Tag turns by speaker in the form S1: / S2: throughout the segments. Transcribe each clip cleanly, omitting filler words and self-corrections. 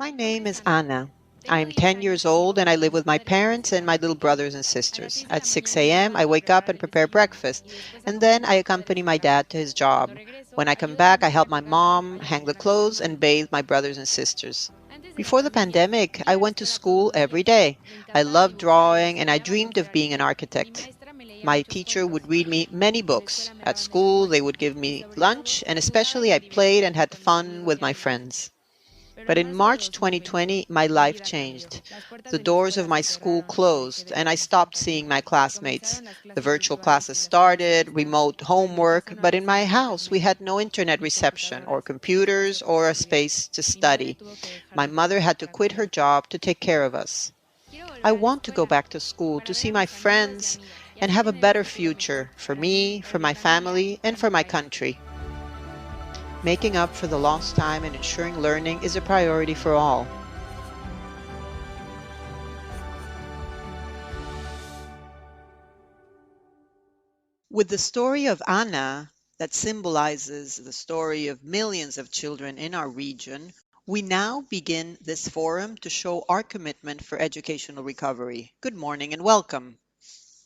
S1: My name is Anna. I am 10 years old and I live with my parents and my little brothers and sisters. At 6 a.m., I wake up and prepare breakfast, and then I accompany my dad to his job. When I come back, I help my mom hang the clothes and bathe my brothers and sisters. Before the pandemic, I went to school every day. I loved drawing and I dreamed of being an architect. My teacher would read me many books. At school, they would give me lunch, and especially I played and had fun with my friends. But in March 2020, my life changed. The doors of my school closed, and I stopped seeing my classmates. The virtual classes started, remote homework, but in my house, we had no internet reception, or computers, or a space to study. My mother had to quit her job to take care of us. I want to go back to school to see my friends and have a better future for me, for my family, and for my country. Making up for the lost time and ensuring learning is a priority for all. With the story of Anna, that symbolizes the story of millions of children in our region, we now begin this forum to show our commitment for educational recovery. Good morning and welcome.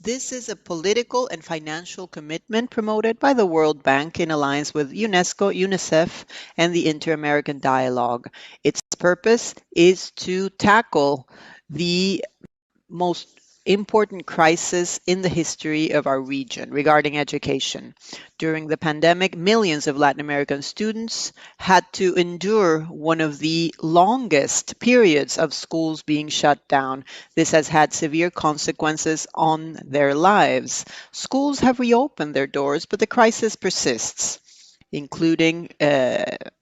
S1: This is a political and financial commitment promoted by the World Bank in alliance with UNESCO, UNICEF, and the Inter-American Dialogue. Its purpose is to tackle the most important crisis in the history of our region regarding education. During the pandemic, millions of Latin American students had to endure one of the longest periods of schools being shut down. This has had severe consequences on their lives. Schools have reopened their doors, but the crisis persists, including,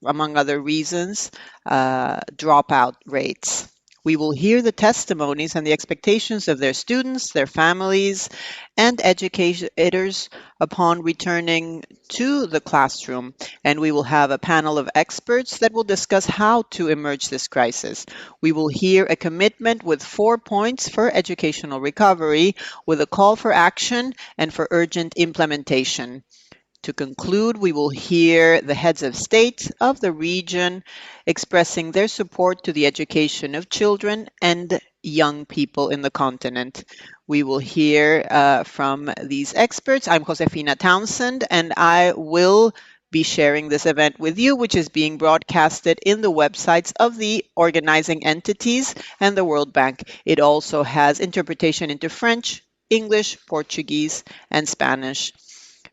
S1: among other reasons, dropout rates. We will hear the testimonies and the expectations of their students, their families, and educators upon returning to the classroom. And we will have a panel of experts that will discuss how to emerge this crisis. We will hear a commitment with 4 points for educational recovery, with a call for action and for urgent implementation. To conclude, we will hear the heads of state of the region expressing their support to the education of children and young people in the continent. We will hear from these experts. I'm Josefina Townsend, and I will be sharing this event with you, which is being broadcasted in the websites of the organizing entities and the World Bank. It also has interpretation into French, English, Portuguese, and Spanish.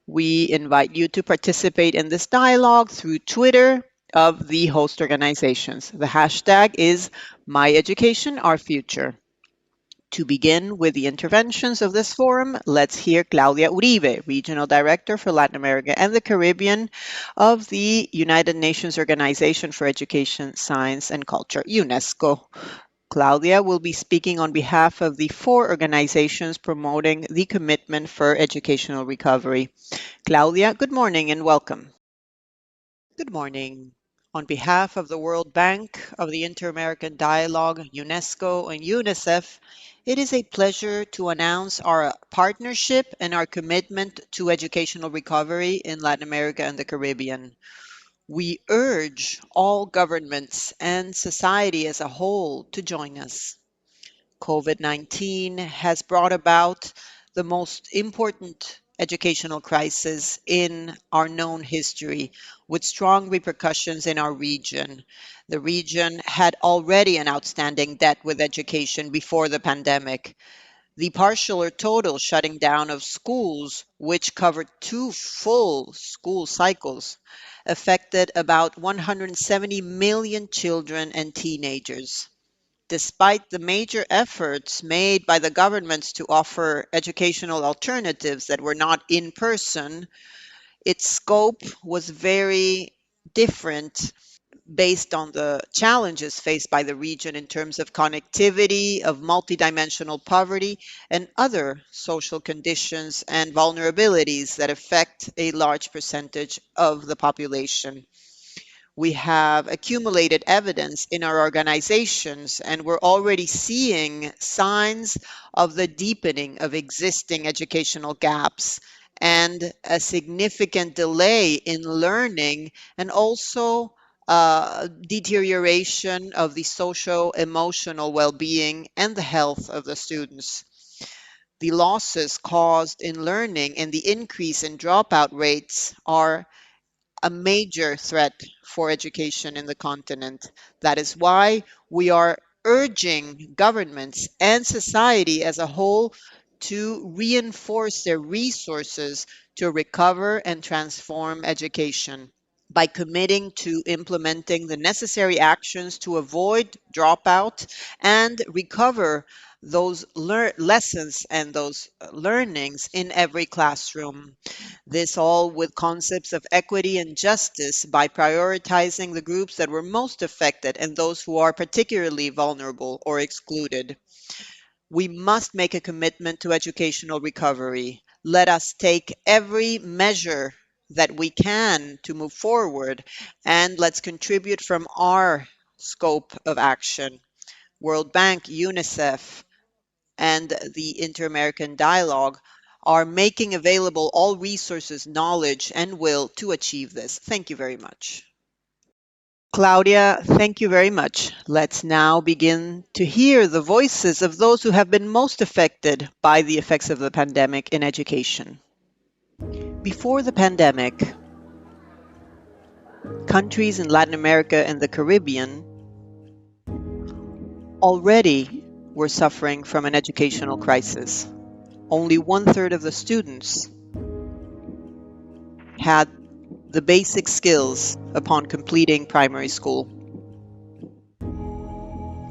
S1: We invite you to participate in this dialogue through Twitter of the host organizations. The hashtag is #MyEducationOurFuture. To begin with the interventions of this forum, let's hear Claudia Uribe, Regional Director for Latin America and the Caribbean of the United Nations Organization for Education, Science, and Culture, UNESCO. Claudia will be speaking on behalf of the 4 organizations promoting the commitment for educational recovery. Claudia, good morning and welcome. Good morning. On behalf of the World Bank, of the Inter-American Dialogue, UNESCO, and UNICEF, it is a pleasure to announce our partnership and our commitment to educational recovery in Latin America and the Caribbean. We urge all governments and society as a whole to join us. COVID-19 has brought about the most important educational crisis in our known history, with strong repercussions in our region. The region had already an outstanding debt with education before the pandemic. The partial or total shutting down of schools, which covered 2 full school cycles, affected about 170 million children and teenagers. Despite the major efforts made by the governments to offer educational alternatives that were not in person, its scope was very different based on the challenges faced by the region in terms of connectivity, of multidimensional poverty, and other social conditions and vulnerabilities that affect a large percentage of the population. We have accumulated evidence in our organizations, and we're already seeing signs of the deepening of existing educational gaps and a significant delay in learning, and also deterioration of the socio-emotional well-being and the health of the students. The losses caused in learning and the increase in dropout rates are a major threat for education in the continent. That is why we are urging governments and society as a whole to reinforce their resources to recover and transform education by committing to implementing the necessary actions to avoid dropout and recover those lessons and those learnings in every classroom. This all with concepts of equity and justice by prioritizing the groups that were most affected and those who are particularly vulnerable or excluded. We must make a commitment to educational recovery. Let us take every measure that we can to move forward, and let's contribute from our scope of action. World Bank, UNICEF, and the Inter-American Dialogue are making available all resources, knowledge, and will to achieve this. Thank you very much. Claudia, thank you very much. Let's now begin to hear the voices of those who have been most affected by the effects of the pandemic in education. Before the pandemic, countries in Latin America and the Caribbean already were suffering from an educational crisis. Only 1/3 of the students had the basic skills upon completing primary school.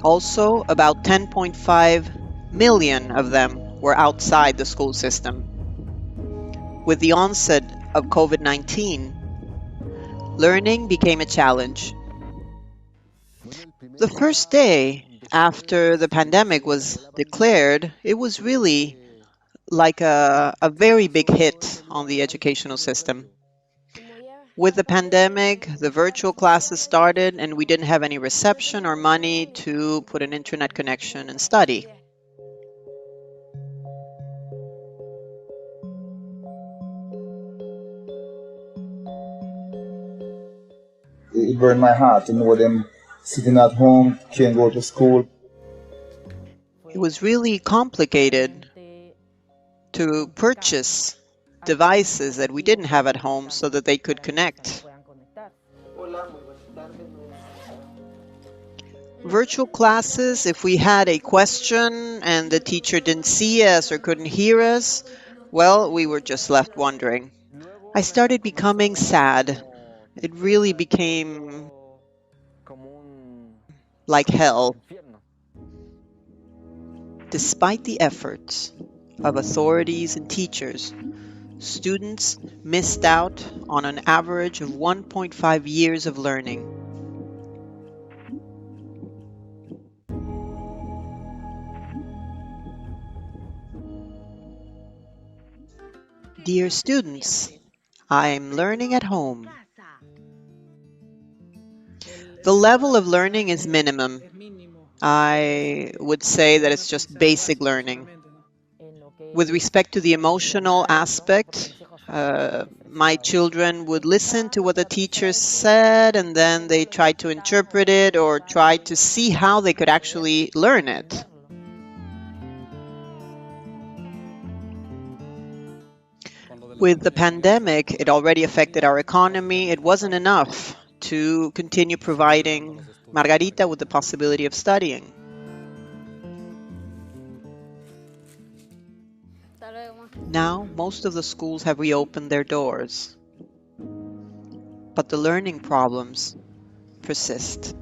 S1: Also, about 10.5 million of them were outside the school system. With the onset of COVID-19, learning became a challenge. The first day after the pandemic was declared, it was really like a very big hit on the educational system. With the pandemic, the virtual classes started and we didn't have any reception or money to put an internet connection and study.
S2: It burned my heart to know them sitting at home, can't go to school.
S1: It was really complicated to purchase devices that we didn't have at home so that they could connect. Virtual classes, if we had a question and the teacher didn't see us or couldn't hear us, well, we were just left wondering. I started becoming sad. It really became like hell. Despite the efforts of authorities and teachers, students missed out on an average of 1.5 years of learning. Dear students, I'm learning at home. The level of learning is minimum. I would say that it's just basic learning. With respect to the emotional aspect, my children would listen to what the teacher said and then they tried to interpret it or try to see how they could actually learn it. With the pandemic, it already affected our economy. It wasn't enough to continue providing Margarita with the possibility of studying. Now, most of the schools have reopened their doors, but the learning problems persist.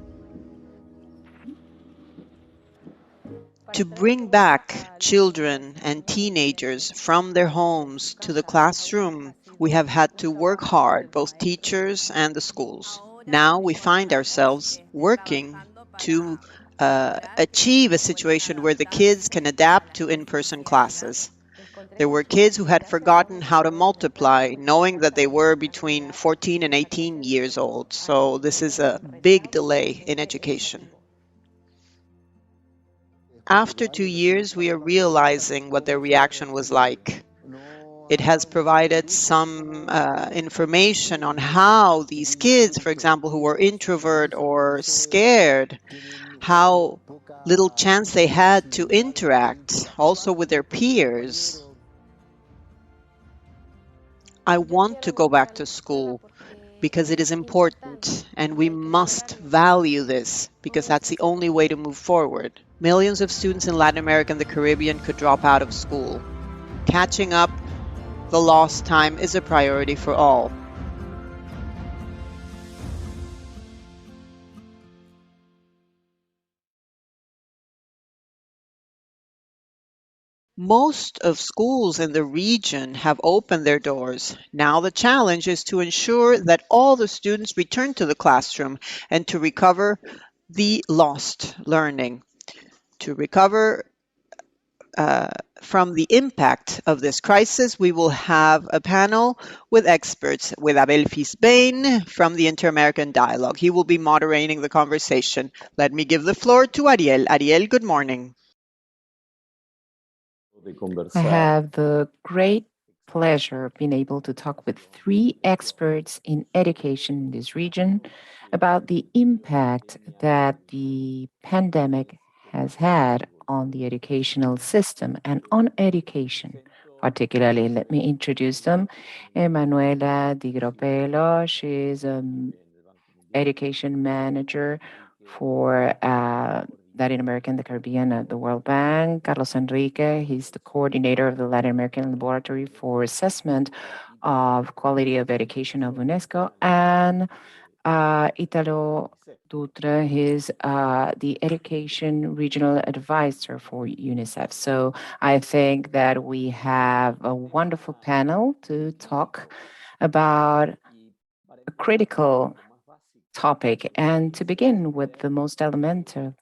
S1: To bring back children and teenagers from their homes to the classroom, we have had to work hard, both teachers and the schools. Now we find ourselves working to achieve a situation where the kids can adapt to in-person classes. There were kids who had forgotten how to multiply, knowing that they were between 14 and 18 years old. So this is a big delay in education. After 2 years, we are realizing what their reaction was like. It has provided some information on how these kids, for example, who were introvert or scared, how little chance they had to interact also with their peers. I want to go back to school because it is important and we must value this because that's the only way to move forward. Millions of students in Latin America and the Caribbean could drop out of school. Catching up the lost time is a priority for all. Most of schools in the region have opened their doors. Now the challenge is to ensure that all the students return to the classroom and to recover the lost learning. To recover from the impact of this crisis, we will have a panel with experts with Abel Fisbain from the Inter-American Dialogue. He will be moderating the conversation. Let me give the floor to Ariel. Ariel, good morning.
S3: I have the great pleasure of being able to talk with three experts in education in this region about the impact that the pandemic has had on the educational system and on education. Particularly, let me introduce them. Emanuela Di Gropelo, she is an education manager for Latin America and the Caribbean at the World Bank. Carlos Enrique, he's the coordinator of the Latin American Laboratory for Assessment of Quality of Education of UNESCO. And Italo Dutra, he's the Education Regional Advisor for UNICEF. So I think that we have a wonderful panel to talk about a critical topic. And to begin with the most elementary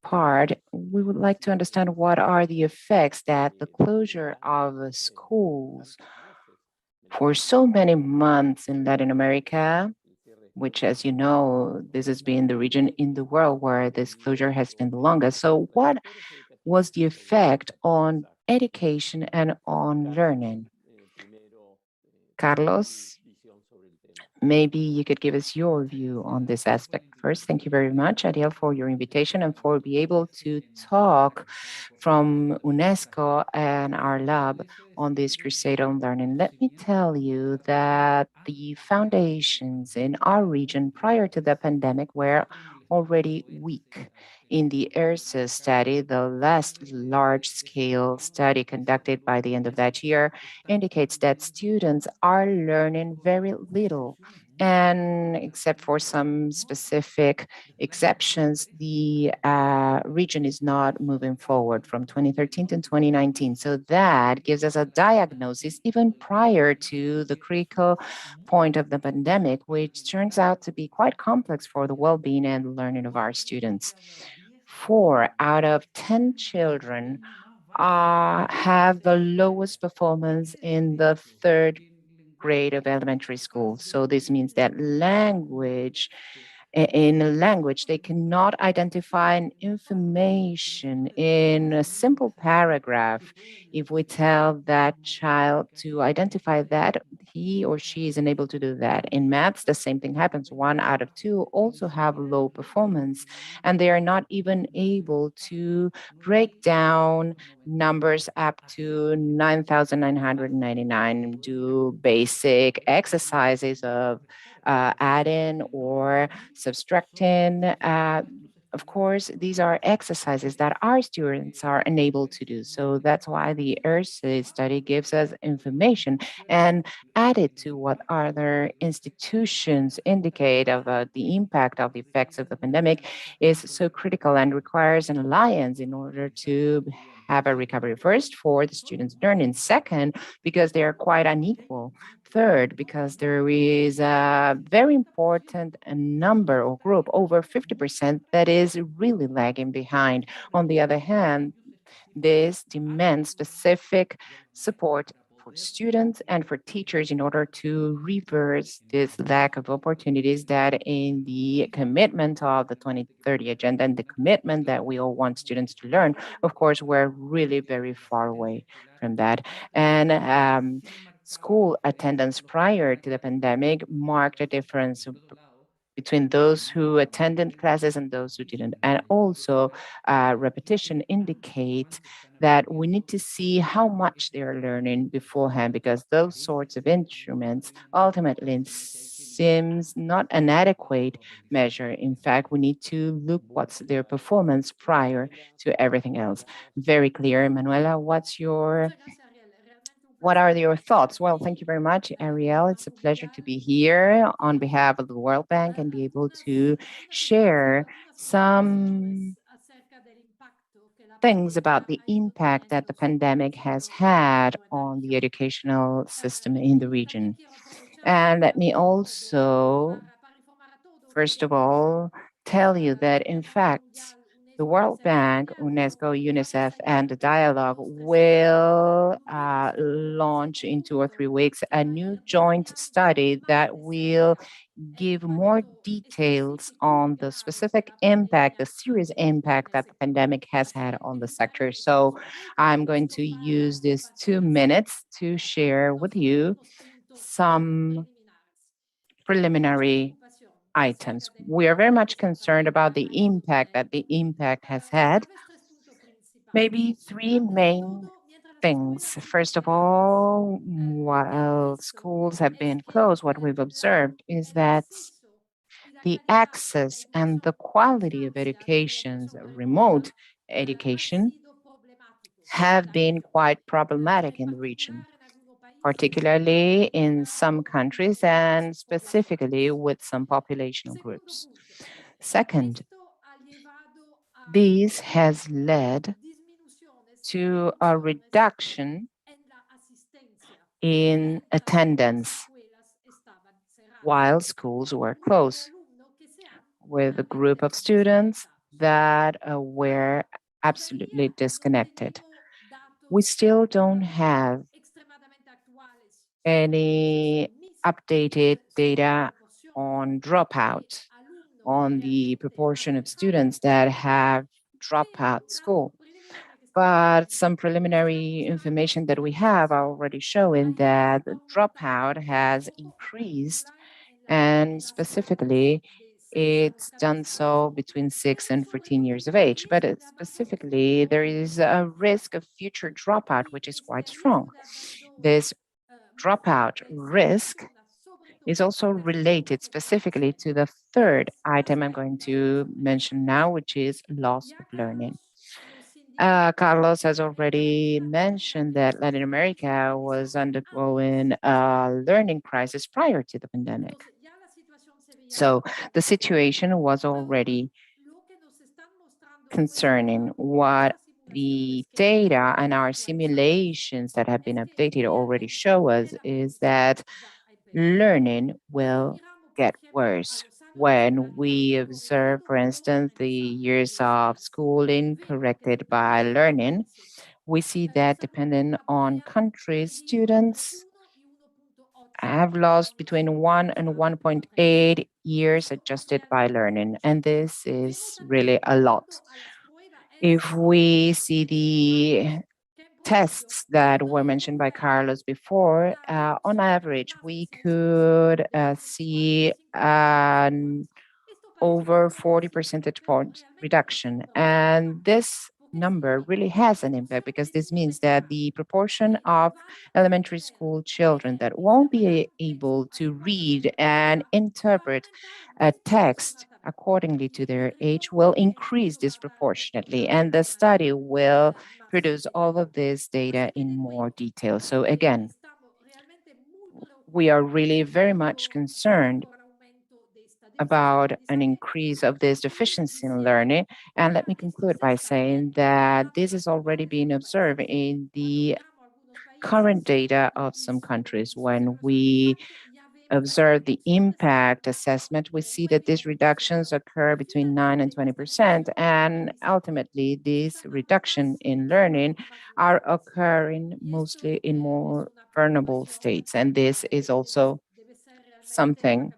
S3: part, we would like to understand what are the effects that the closure of schools for so many months in Latin America, which, as you know, this has been the region in the world where this closure has been the longest. So, what was the effect on education and on learning? Carlos, maybe you could give us your view on this aspect first. Thank you very much, Ariel, for your invitation and for being able to talk from UNESCO and our lab on this crusade on learning. Let me tell you that the foundations in our region prior to the pandemic were already weak. In the ERSA study, the last large scale study conducted by the end of that year indicates that students are learning very little. And except for some specific exceptions, the region is not moving forward from 2013 to 2019. So that gives us a diagnosis even prior to the critical point of the pandemic, which turns out to be quite complex for the well being and learning of our students. 4 out of 10 children have the lowest performance in the third grade of elementary school. So this means that in a language, they cannot identify an information in a simple paragraph. If we tell that child to identify that, he or she is unable to do that. In maths, the same thing happens. 1 out of 2 also have low performance, and they are not even able to break down numbers up to 9,999, do basic exercises of adding or subtracting. Of course, these are exercises that our students are unable to do. So that's why the ERSA study gives us information and added to what other institutions indicate of the impact of the effects of the pandemic is so critical and requires an alliance in order to have a recovery first for the students learning. Second, because they are quite unequal. Third, because there is a very important number or group, over 50%, that is really lagging behind. On the other hand, this demands specific support for students and for teachers in order to reverse this lack of opportunities that in the commitment of the 2030 agenda and the commitment that we all want students to learn, of course, we're really very far away from that. And school attendance prior to the pandemic marked a difference between those who attended classes and those who didn't. And also, repetition indicates that we need to see how much they are learning beforehand, because those sorts of instruments ultimately seems not an adequate measure. In fact, we need to look what's their performance prior to everything else. Very clear. Manuela, what are your thoughts? Well, thank you very much, Ariel. It's a pleasure to be here on behalf of the World Bank and be able to share some things about the impact that the pandemic has had on the educational system in the region. And let me also, first of all, tell you that in fact, the World Bank, UNESCO, UNICEF, and the Dialogue will launch in 2 or 3 weeks a new joint study that will give more details on the specific impact, the serious impact that the pandemic has had on the sector. So I'm going to use these 2 minutes to share with you some preliminary items. We are very much concerned about the impact that the impact has had. Maybe three main things. First of all, while schools have been closed, what we've observed is that the access and the quality of educations, remote education, have been quite problematic in the region, particularly in some countries and specifically with some populational groups. Second, this has led to a reduction in attendance while schools were closed, with a group of students that were absolutely disconnected. We still don't have any updated data on dropout, on the proportion of students that have dropped out school. But some preliminary information that we have are already showing that the dropout has increased, and specifically, it's done so between 6 and 14 years of age. But specifically, there is a risk of future dropout, which is quite strong. This dropout risk is also related specifically to the third item I'm going to mention now, which is loss of learning. Carlos has already mentioned that Latin America was undergoing a learning crisis prior to the pandemic. So the situation was already concerning. What the data and our simulations that have been updated already show us is that learning will get worse. When we observe, for instance, the years of schooling corrected by learning, we see that depending on countries, students have lost between 1 and 1.8 years adjusted by learning, and this is really a lot. If we see the tests that were mentioned by Carlos before, on average, we could see an over 40 percentage point reduction. And this number really has an impact, because this means that the proportion of elementary school children that won't be able to read and interpret a text accordingly to their age will increase disproportionately. And the study will produce all of this data in more detail. So again, we are really very much concerned about an increase of this deficiency in learning. And let me conclude by saying that this is already being observed in the current data of some countries. When we observe the impact assessment, we see that these reductions occur between 9 and 20%, and ultimately, this reduction in learning are occurring mostly in more vulnerable states. And this is also something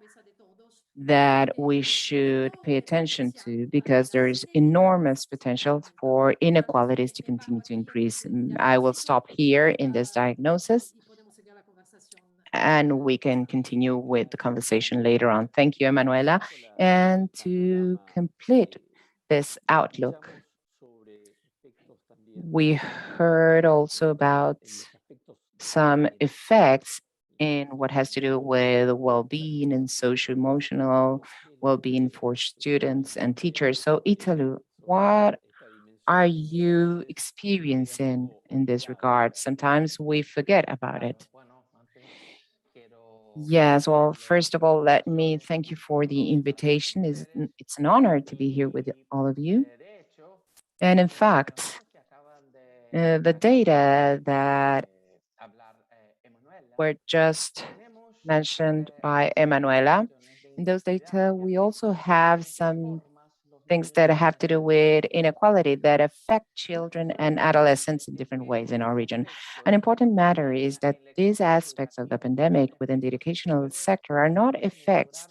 S3: that we should pay attention to because there is enormous potential for inequalities to continue to increase. I will stop here in this diagnosis and we can continue with the conversation later on. Thank you, Emanuela. And to complete this outlook, we heard also about some effects in what has to do with well-being and social-emotional well-being for students and teachers. So, Italu, what are you experiencing in this regard? Sometimes we forget about it. Yes, well, first of all, let me thank you for the invitation. It's an honor to be here with all of you. And in fact, the data that were just mentioned by Emanuela, in those data, we also have some things that have to do with inequality that affect children and adolescents in different ways in our region. An important matter is that these aspects of the pandemic within the educational sector are not effects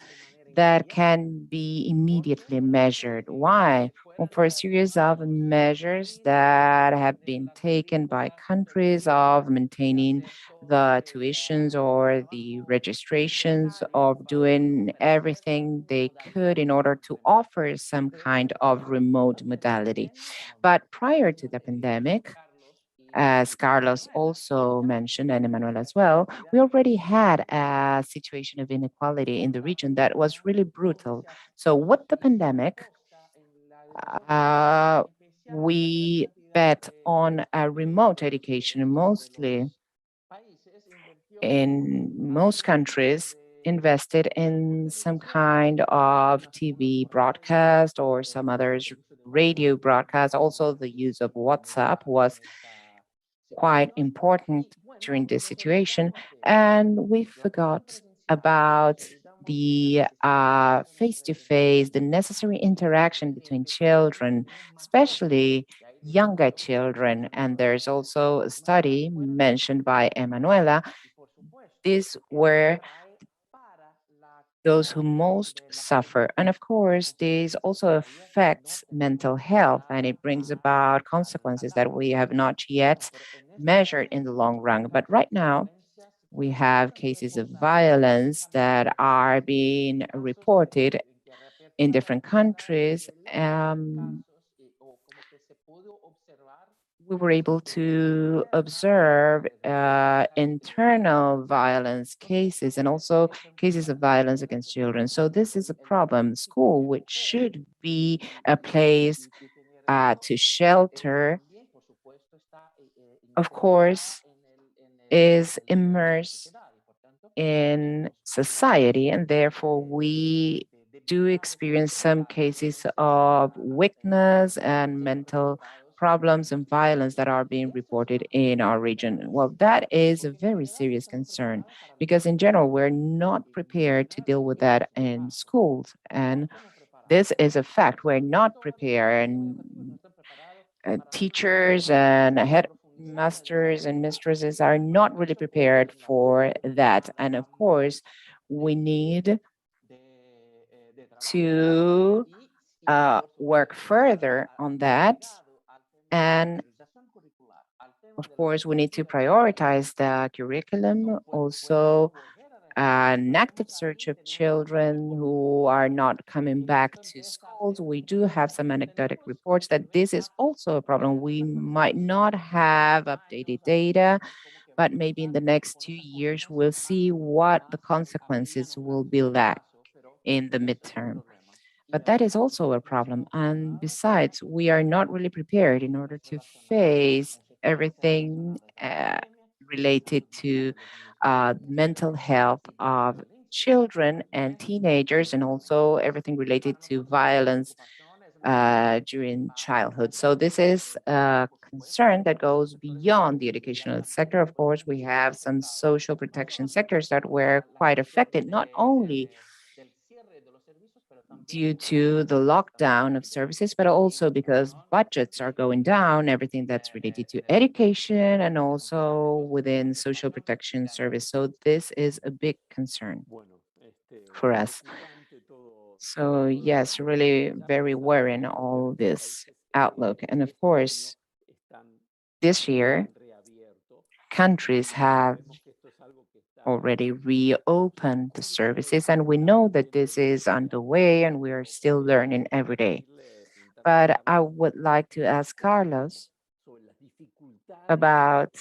S3: that can be immediately measured. Why? Well, for a series of measures that have been taken by countries of maintaining the tuitions or the registrations, of doing everything they could in order to offer some kind of remote modality. But prior to the pandemic, as Carlos also mentioned, and Emmanuel as well, we already had a situation of inequality in the region that was really brutal. So, with the pandemic, uh, we bet on a remote education, mostly in most countries invested in some kind of TV broadcast or some others radio broadcast. Also, the use of WhatsApp was quite important during this situation. And we forgot about the face to face, the necessary interaction between children, especially younger children. And there's also a study mentioned by Emanuela. These were those who most suffer. And of course, this also affects mental health and it brings about consequences that we have not yet measured in the long run. But right now, we have cases of violence that are being reported in different countries. We were able to observe internal violence cases and also cases of violence against children. So this is a problem. School, which should be a place to shelter, of course, is immersed in society, and therefore we do experience some cases of weakness and mental problems and violence that are being reported in our region. Well, that is a very serious concern because, in general, we're not prepared to deal with that in schools. And this is a fact. We're not prepared. And teachers and headmasters and mistresses are not really prepared for that. And of course, we need to work further on that. And of course, we need to prioritize the curriculum, also an active search of children who are not coming back to schools. We do have some anecdotic reports that this is also a problem. We might not have updated data, but maybe in the next 2 years, we'll see what the consequences will be like in the midterm. But that is also a problem. And besides, we are not really prepared in order to face everything related to mental health of children and teenagers, and also everything related to violence during childhood. So this is a concern that goes beyond the educational sector. Of course, we have some social protection sectors that were quite affected, not only due to the lockdown of services, but also because budgets are going down, everything that's related to education and also within social protection service. So this is a big concern for us. So yes, really very worrying all this outlook. And of course, this year, countries have already reopened the services, and we know that this is underway and we are still learning every day. But I would like to ask Carlos about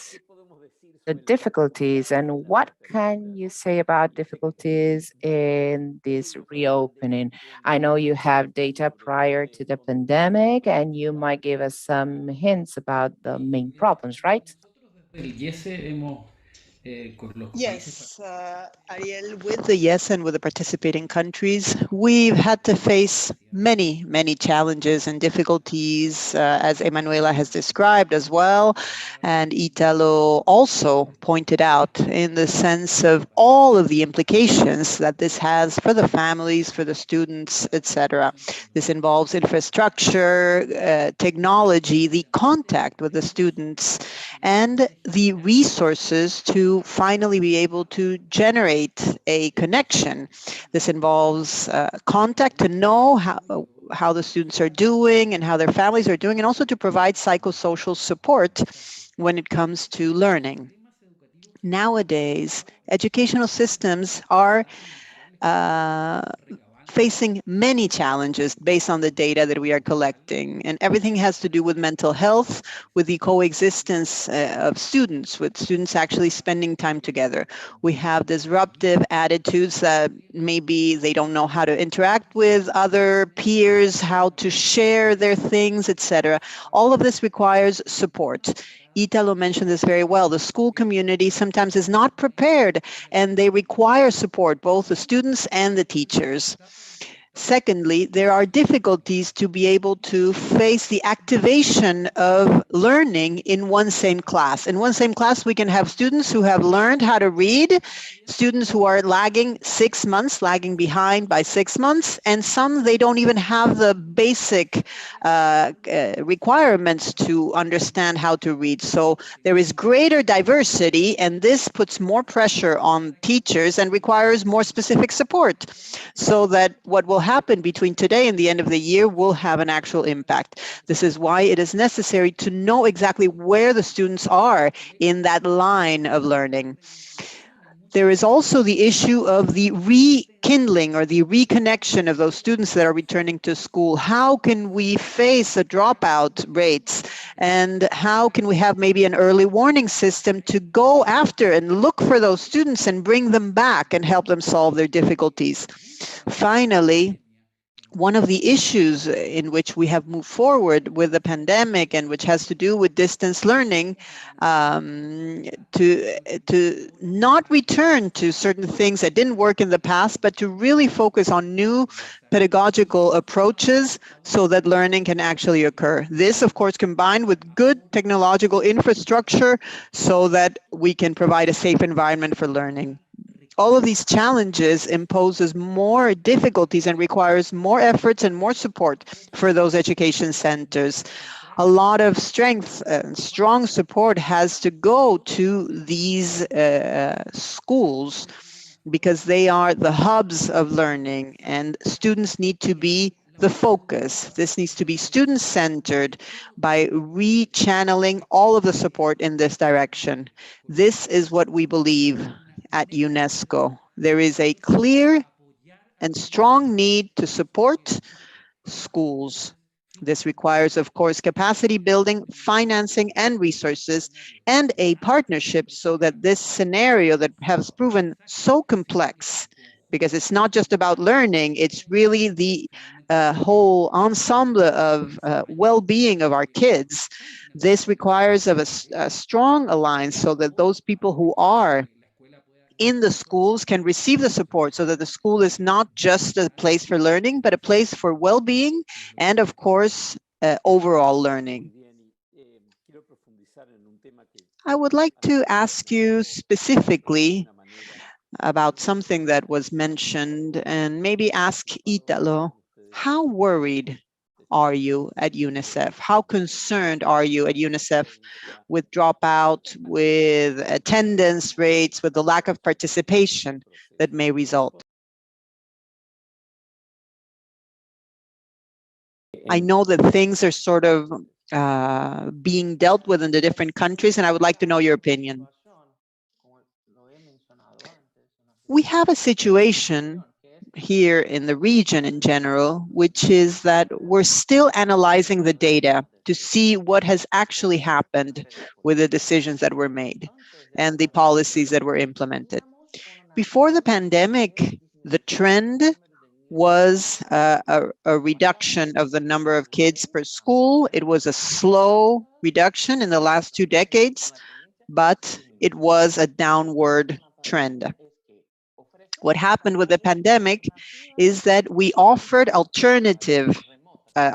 S3: the difficulties and what can you say about difficulties in this reopening? I know you have data prior to the pandemic and you might give us some hints about the main problems, right?
S1: Yes, Ariel, with the yes and with the participating countries, we've had to face many, many challenges and difficulties, as Emanuela has described as well, and Italo also pointed out in the sense of all of the implications that this has for the families, for the students, etc. This involves infrastructure, technology, the contact with the students, and the resources to finally be able to generate a connection. This involves contact to know how the students are doing and how their families are doing, and also to provide psychosocial support when it comes to learning. Nowadays, educational systems are uh, facing many challenges based on the data that we are collecting. And everything has to do with mental health, with the coexistence of students, with students actually spending time together. We have disruptive attitudes that maybe they don't know how to interact with other peers, how to share their things, etc. All of this requires support. Italo mentioned this very well. The school community sometimes is not prepared and they require support, both the students and the teachers. Secondly, there are difficulties to be able to face the activation of learning in one same class. In one same class, we can have students who have learned how to read, students who are lagging 6 months, lagging behind by 6 months, and some they don't even have the basic requirements to understand how to read. So there is greater diversity, and this puts more pressure on teachers and requires more specific support, so that what will happen between today and the end of the year will have an actual impact. This is why it is necessary to know exactly where the students are in that line of learning. There is also the issue of the rekindling or the reconnection of those students that are returning to school. How can we face the dropout rates? And how can we have maybe an early warning system to go after and look for those students and bring them back and help them solve their difficulties? Finally, one of the issues in which we have moved forward with the pandemic and which has to do with distance learning, to not return to certain things that didn't work in the past, but to really focus on new pedagogical approaches so that learning can actually occur. This, of course, combined with good technological infrastructure so that we can provide a safe environment for learning. All of these challenges imposes more difficulties and requires more efforts and more support for those education centers. A lot of strength and strong support has to go to these schools because they are the hubs of learning, and students need to be the focus. This needs to be student-centered by rechanneling all of the support in this direction. This is what we believe at UNESCO. There is a clear and strong need to support schools. This requires, of course, capacity building, financing, and resources, and a partnership so that this scenario that has proven so complex, because it's not just about learning, it's really the whole ensemble of well-being of our kids. This requires of a strong alliance so that those people who are in the schools can receive the support so that the school is not just a place for learning, but a place for well-being and, of course, overall learning. I would like to ask you specifically about something that was mentioned and maybe ask Italo, how worried are you at UNICEF? How concerned are you at UNICEF with dropout, with attendance rates, with the lack of participation that may result? I know that things are sort of being dealt with in the different countries, and I would like to know your opinion. We have a situation here in the region in general, which is that we're still analyzing the data to see what has actually happened with the decisions that were made and the policies that were implemented. Before the pandemic, the trend was a reduction of the number of kids per school. It was a slow reduction in the last 2 decades, but it was a downward trend. What happened with the pandemic is that we offered alternative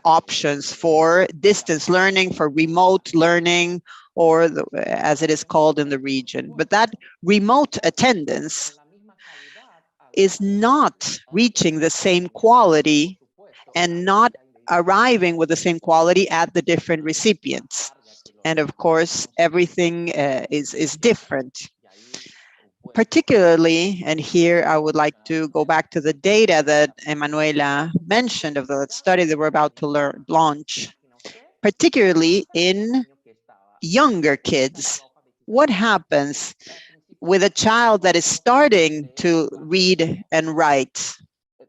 S1: options for distance learning, for remote learning, or as it is called in the region. But that remote attendance is not reaching the same quality and not arriving with the same quality at the different recipients. And of course, everything is different. Particularly, and here I would like to go back to the data that Emanuela mentioned of the study that we're about to launch, particularly in younger kids. What happens with a child that is starting to read and write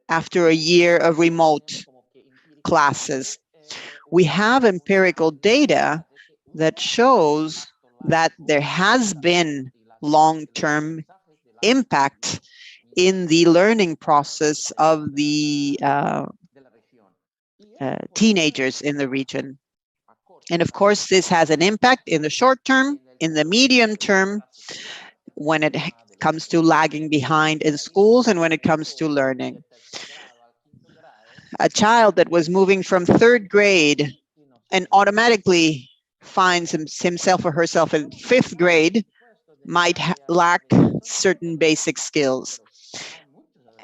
S1: after a year of remote classes? We have empirical data that shows that there has been long-term impact in the learning process of the teenagers in the region. And of course, this has an impact in the short term, in the medium term, when it comes to lagging behind in schools and when it comes to learning. A child that was moving from 3rd grade and automatically finds himself or herself in 5th grade might lack certain basic skills.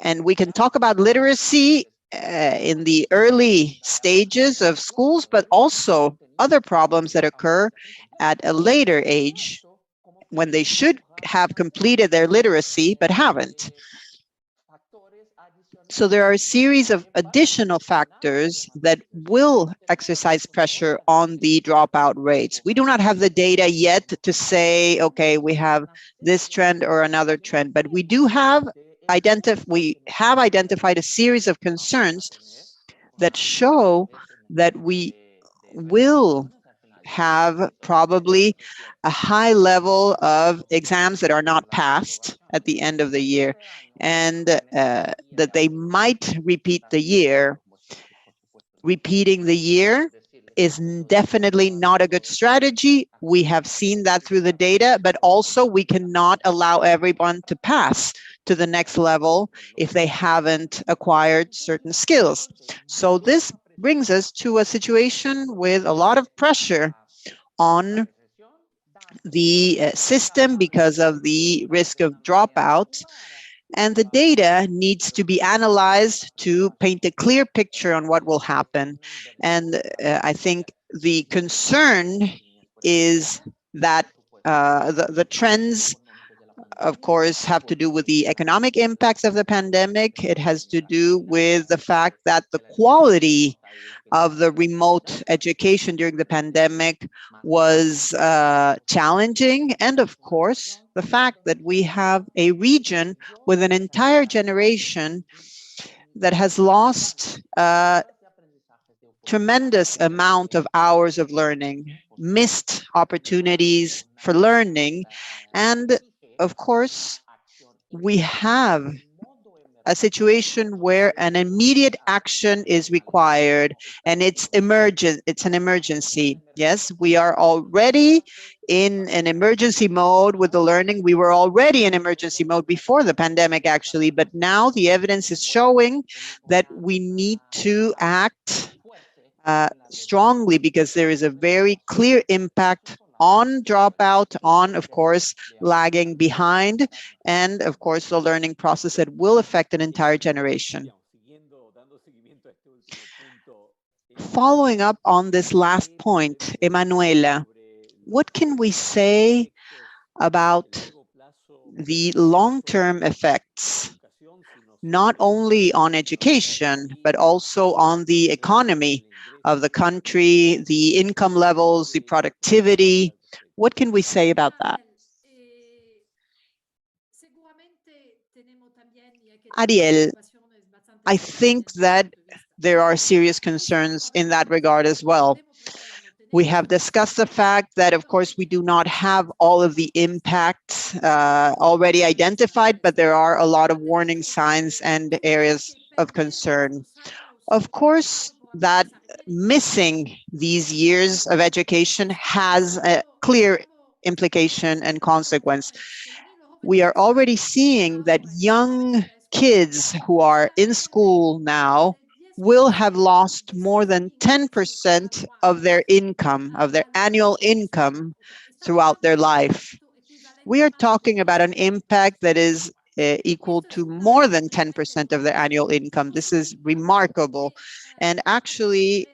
S1: And we can talk about literacy in the early stages of schools, but also other problems that occur at a later age when they should have completed their literacy but haven't. So there are a series of additional factors that will exercise pressure on the dropout rates. We do not have the data yet to say, okay, we have this trend or another trend, but we have identified a series of concerns that show that we will have probably a high level of exams that are not passed at the end of the year, and that they might repeat the year. Repeating the year is definitely not a good strategy. We have seen that through the data, but also we cannot allow everyone to pass to the next level if they haven't acquired certain skills. So this brings us to a situation with a lot of pressure on the system because of the risk of dropout. And the data needs to be analyzed to paint a clear picture on what will happen. And I think the concern is that the trends, of course, have to do with the economic impacts of the pandemic. It has to do with the fact that the quality of the remote education during the pandemic was challenging. And of course, the fact that we have a region with an entire generation that has lost a tremendous amount of hours of learning, missed opportunities for learning. And of course, we have a situation where an immediate action is required, and it's emergent. It's an emergency. Yes, we are already in an emergency mode with the learning. We were already in emergency mode before the pandemic, actually, but now the evidence is showing that we need to act strongly, because there is a very clear impact on dropout, on, of course, lagging behind, and, of course, the learning process that will affect an entire generation. Following up on this last point, Emanuela, what can we say about the long-term effects, not only on education, but also on the economy of the country, the income levels, the productivity? What can we say about that? Ariel, I think that there are serious concerns in that regard as well. We have discussed the fact that, of course, we do not have all of the impacts already identified, but there are a lot of warning signs and areas of concern. Of course, that missing these years of education has a clear implication and consequence. We are already seeing that young kids who are in school now will have lost more than 10% of their income, of their annual income, throughout their life. We are talking about an impact that is equal to more than 10% of their annual income. This is remarkable, and actually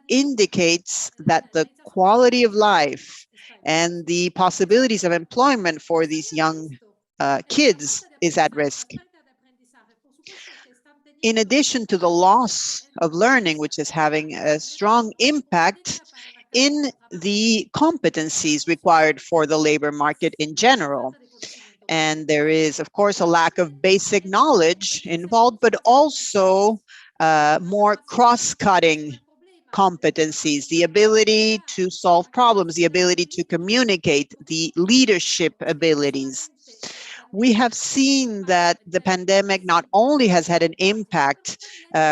S1: indicates that the quality of life and the possibilities of employment for these young kids is at risk. In addition to the loss of learning, which is having a strong impact in the competencies required for the labor market in general. And there is, of course, a lack of basic knowledge involved, but also more cross-cutting competencies, the ability to solve problems, the ability to communicate, the leadership abilities. We have seen that the pandemic not only has had an impact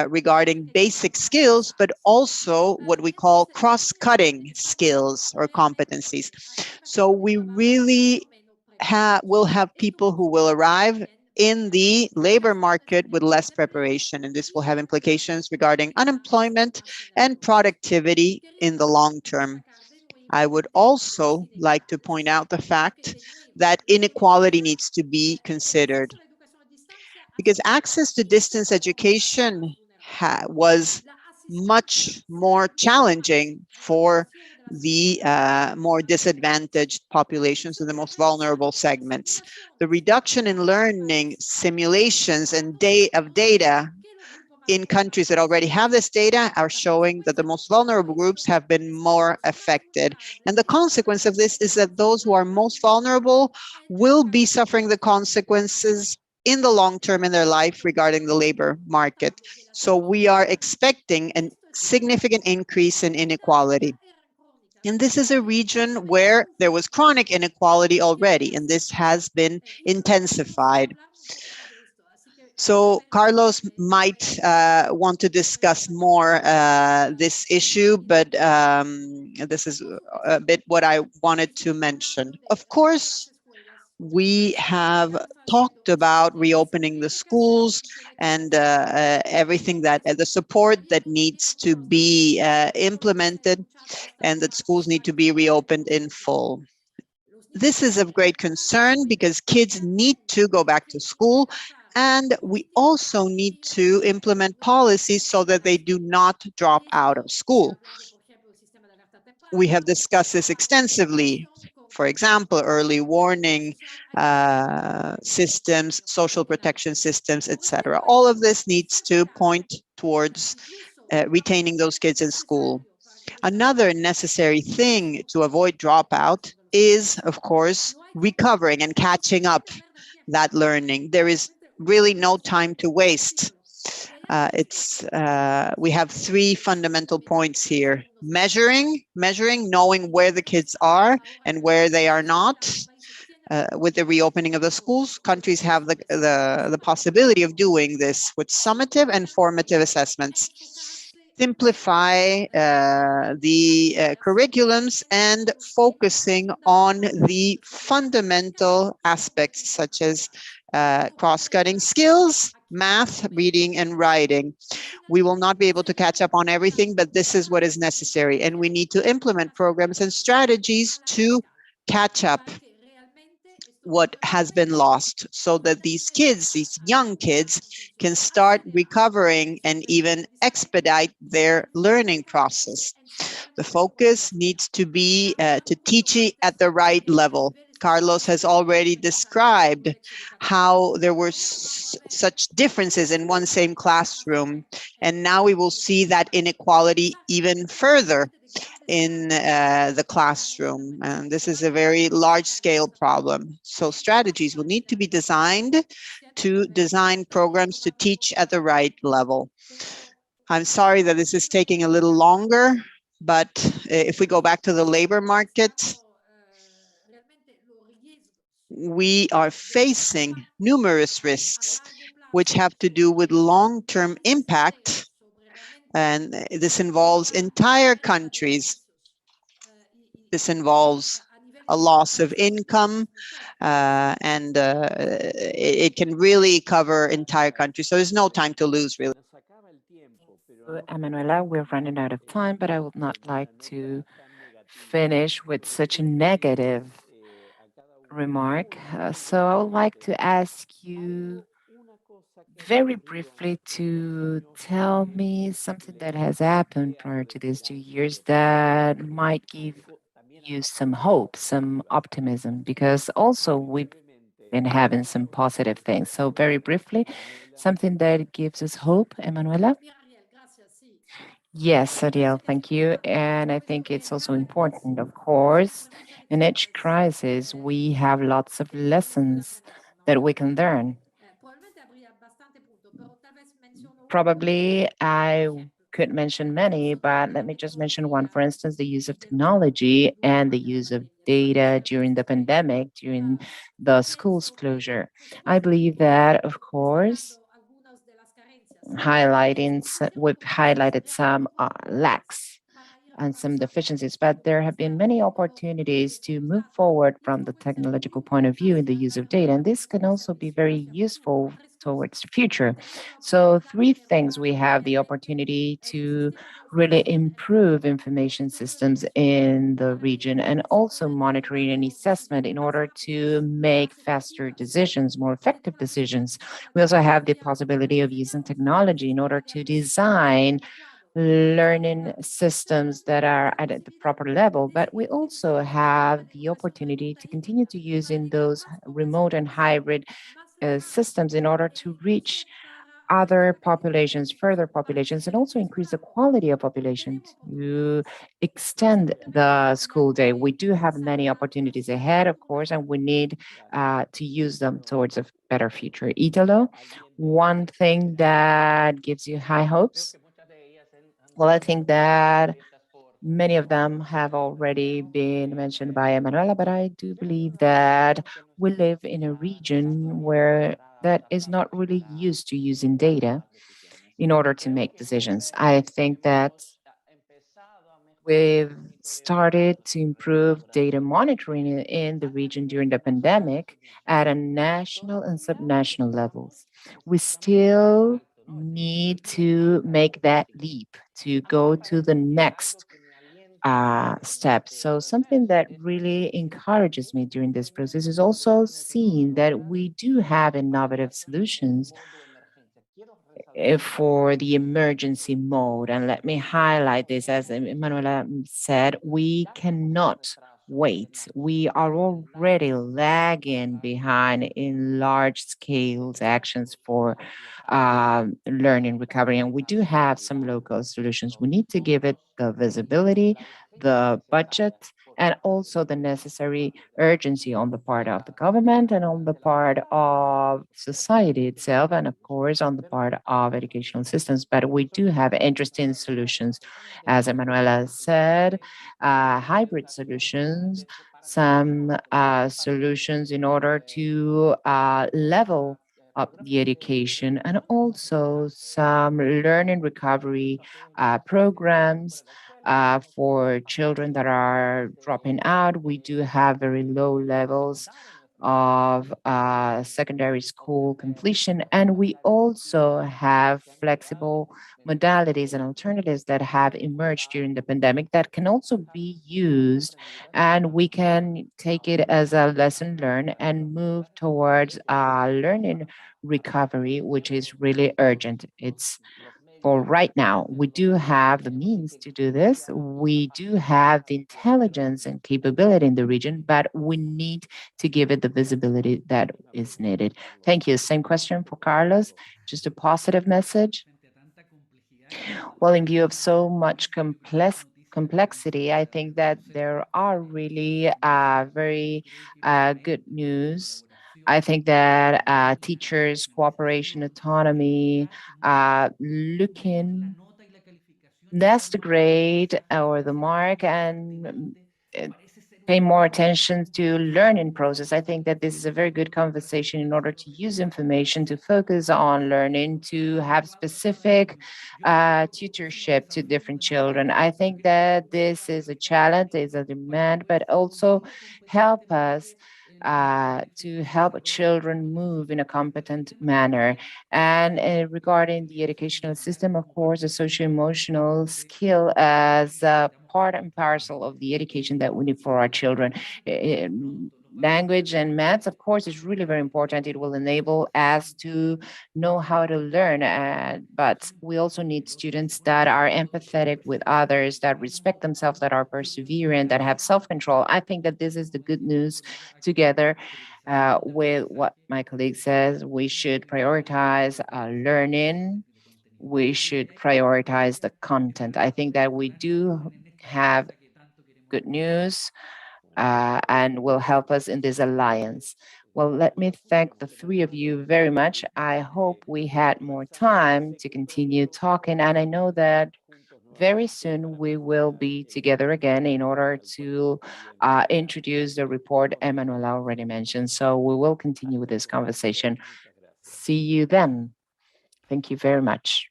S1: regarding basic skills, but also what we call cross-cutting skills or competencies. So we really will have people who will arrive in the labor market with less preparation, and this will have implications regarding unemployment and productivity in the long term. I would also like to point out the fact that inequality needs to be considered, because access to distance education was much more challenging for the more disadvantaged populations and the most vulnerable segments. The reduction in learning simulations and data in countries that already have this data are showing that the most vulnerable groups have been more affected. And the consequence of this is that those who are most vulnerable will be suffering the consequences in the long term in their life regarding the labor market. So we are expecting a significant increase in inequality. And this is a region where there was chronic inequality already, and this has been intensified. So Carlos might want to discuss more this issue, but this is a bit what I wanted to mention. Of course, we have talked about reopening the schools and everything that the support that needs to be implemented, and that schools need to be reopened in full. This is of great concern because kids need to go back to school, and we also need to implement policies so that they do not drop out of school. We have discussed this extensively. For example, early warning systems, social protection systems, etc. All of this needs to point towards retaining those kids in school. Another necessary thing to avoid dropout is, of course, recovering and catching up that learning. There is really no time to waste. We have three fundamental points here: measuring, knowing where the kids are and where they are not, with the reopening of the schools, countries have the possibility of doing this with summative and formative assessments. Simplify the curriculums and focusing on the fundamental aspects such as cross-cutting skills, math, reading, and writing. We will not be able to catch up on everything, but this is what is necessary. And we need to implement programs and strategies to catch up what has been lost so that these kids, these young kids, can start recovering and even expedite their learning process. The focus needs to be to teach it at the right level. Carlos has already described how there were such differences in one same classroom, and now we will see that inequality even further in the classroom. And this is a very large-scale problem. So strategies will need to be designed to design programs to teach at the right level. I'm sorry that this is taking a little longer, but if we go back to the labor market, we are facing numerous risks which have to do with long-term impact, and this involves entire countries. This involves a loss of income, and it can really cover entire countries. So there's no time to lose, really.
S3: Emanuela, we're running out of time, but I would not like to finish with such a negative remark. So I would like to ask you very briefly to tell me something that has happened prior to these 2 years that might give you some hope, some optimism, because also we've been having some positive things. So very briefly, something that gives us hope, Emanuela? Yes, Ariel, thank you. And I think it's also important, of course, in each crisis, we have lots of lessons that we can learn. Probably I could mention many, but let me just mention one. For instance, the use of technology and the use of data during the pandemic, during the schools closure. I believe that, of course, we've highlighted some lacks and some deficiencies, but there have been many opportunities to move forward from the technological point of view in the use of data, and this can also be very useful towards the future. So three things: we have the opportunity to really improve information systems in the region, and also monitoring and assessment in order to make faster decisions, more effective decisions. We also have the possibility of using technology in order to design learning systems that are at the proper level, but we also have the opportunity to continue to use in those remote and hybrid systems in order to reach other populations, further populations, and also increase the quality of population to extend the school day. We do have many opportunities ahead, of course, and we need to use them towards a better future. Italo, one thing that gives you high hopes? Well, I think that many of them have already been mentioned by Emanuela, but I do believe that we live in a region where that is not really used to using data in order to make decisions. I think that we've started to improve data monitoring in the region during the pandemic at a national and subnational levels. We still need to make that leap to go to the next step. So something that really encourages me during this process is also seeing that we do have innovative solutions for the emergency mode. And let me highlight this, as Manuela said, we cannot wait. We are already lagging behind in large scale actions for learning recovery. And we do have some local solutions. We need to give it the visibility, the budget, and also the necessary urgency on the part of the government and on the part of society itself, and of course on the part of educational systems. But we do have interesting solutions, as Emanuela said, hybrid solutions some solutions in order to level up the education, and also some learning recovery programs for children that are dropping out. We do have very low levels of secondary school completion. And we also have flexible modalities and alternatives that have emerged during the pandemic that can also be used. And we can take it as a lesson learned and move towards learning recovery, which is really urgent. It's for right now. We do have the means to do this. We do have the intelligence and capability in the region, but we need to give it the visibility that is needed. Thank you. Same question for Carlos. Just a positive message. Well, in view of so much complexity, I think that there are really very good news. I think that teachers' cooperation, autonomy, looking that's the grade or the mark, and uh, pay more attention to learning process. I think that this is a very good conversation in order to use information to focus on learning, to have specific tutorship to different children. I think that this is a challenge, is a demand, but also help us to help children move in a competent manner. And regarding the educational system, of course, the socio-emotional skill as a part and parcel of the education that we need for our children. Language and maths, of course, is really very important. It will enable us to know how to learn, but we also need students that are empathetic with others, that respect themselves, that are perseverant, that have self-control. I think that this is the good news together with what my colleague says. We should prioritize learning. We should prioritize the content. I think that we do have good news and will help us in this alliance. Well, let me thank the three of you very much. I hope we had more time to continue talking, and I know that very soon we will be together again in order to introduce the report Emanuela already mentioned. So we will continue with this conversation. See you then. Thank you very much.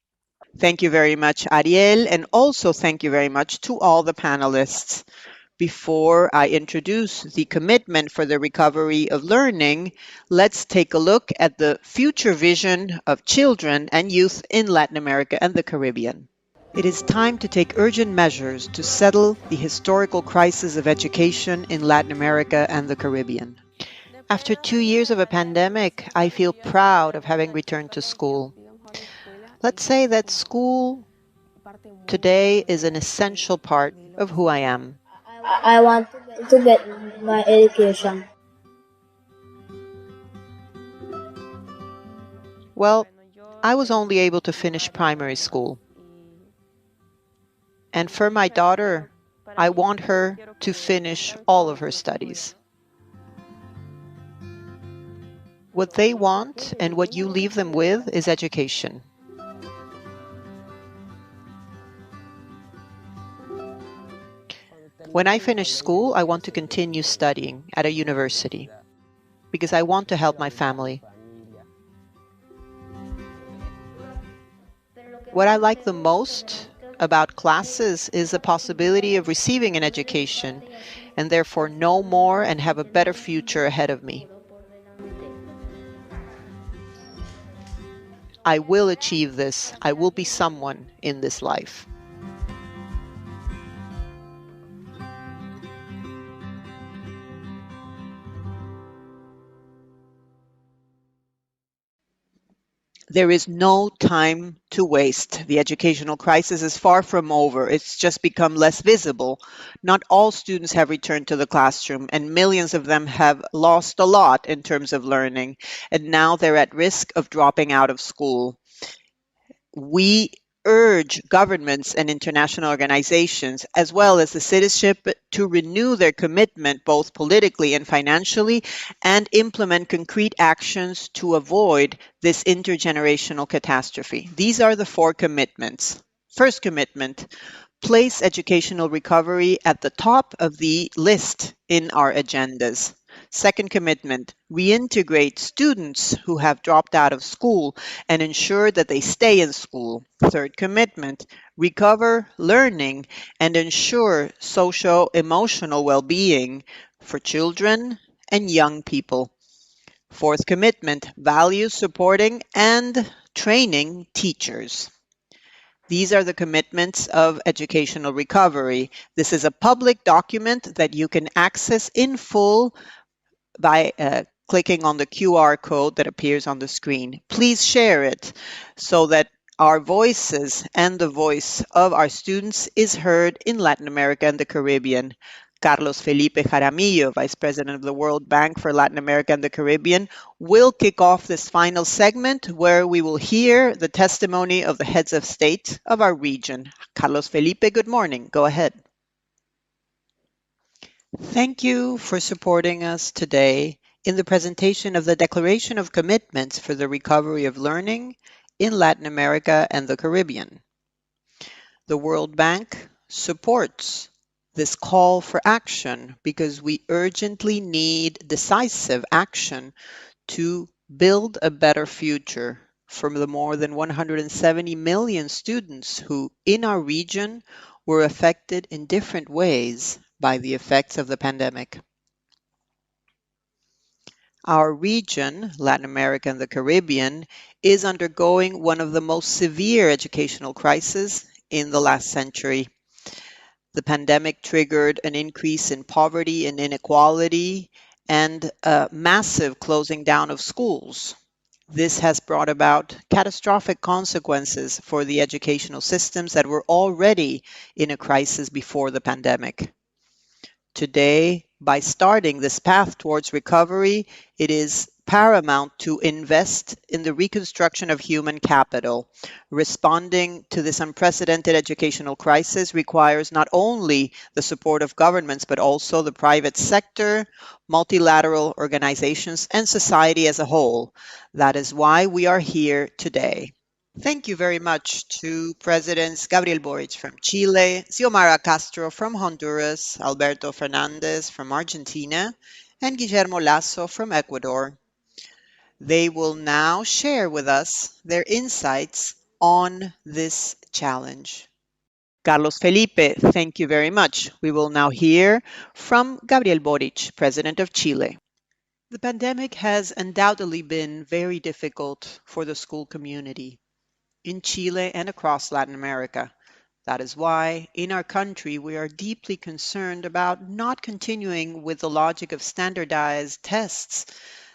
S1: Thank you very much, Ariel, and also thank you very much to all the panelists. Before I introduce the commitment for the recovery of learning, let's take a look at the future vision of children and youth in Latin America and the Caribbean. It is time to take urgent measures to settle the historical crisis of education in Latin America and the Caribbean. After 2 years of a pandemic, I feel proud of having returned to school. Let's say that school today is an essential part of who I am.
S4: I want to get my education.
S1: Well, I was only able to finish primary school. And for my daughter, I want her to finish all of her studies. What they want and what you leave them with is education. When I finish school, I want to continue studying at a university because I want to help my family. What I like the most about classes is the possibility of receiving an education and therefore know more and have a better future ahead of me. I will achieve this. I will be someone in this life. There is no time to waste. The educational crisis is far from over. It's just become less visible. Not all students have returned to the classroom, and millions of them have lost a lot in terms of learning, and now they're at risk of dropping out of school. We urge governments and international organizations, as well as the citizenship, to renew their commitment both politically and financially and implement concrete actions to avoid this intergenerational catastrophe. These are the 4 commitments. First commitment, place educational recovery at the top of the list in our agendas. Second commitment, reintegrate students who have dropped out of school and ensure that they stay in school. Third commitment, recover learning and ensure socio-emotional well-being for children and young people. Fourth commitment, value supporting and training teachers. These are the commitments of educational recovery. This is a public document that you can access in full by clicking on the QR code that appears on the screen. Please share it so that our voices and the voice of our students is heard in Latin America and the Caribbean. Carlos Felipe Jaramillo, Vice President of the World Bank for Latin America and the Caribbean, will kick off this final segment where we will hear the testimony of the heads of state of our region. Carlos Felipe, good morning. Go ahead. Thank you for supporting us today in the presentation of the Declaration of Commitments for the Recovery of Learning in Latin America and the Caribbean. The World Bank supports this call for action because we urgently need decisive action to build a better future for the more than 170 million students who, in our region, were affected in different ways by the effects of the pandemic. Our region, Latin America and the Caribbean, is undergoing one of the most severe educational crises in the last century. The pandemic triggered an increase in poverty and inequality and a massive closing down of schools. This has brought about catastrophic consequences for the educational systems that were already in a crisis before the pandemic. Today, by starting this path towards recovery, it is paramount to invest in the reconstruction of human capital. Responding to this unprecedented educational crisis requires not only the support of governments, but also the private sector, multilateral organizations, and society as a whole. That is why we are here today. Thank you very much to Presidents Gabriel Boric from Chile, Xiomara Castro from Honduras, Alberto Fernandez from Argentina, and Guillermo Lasso from Ecuador. They will now share with us their insights on this challenge. Carlos Felipe, thank you very much. We will now hear from Gabriel Boric, President of Chile. The pandemic has undoubtedly been very difficult for the school community in Chile and across Latin America. That is why, in our country, we are deeply concerned about not continuing with the logic of standardized tests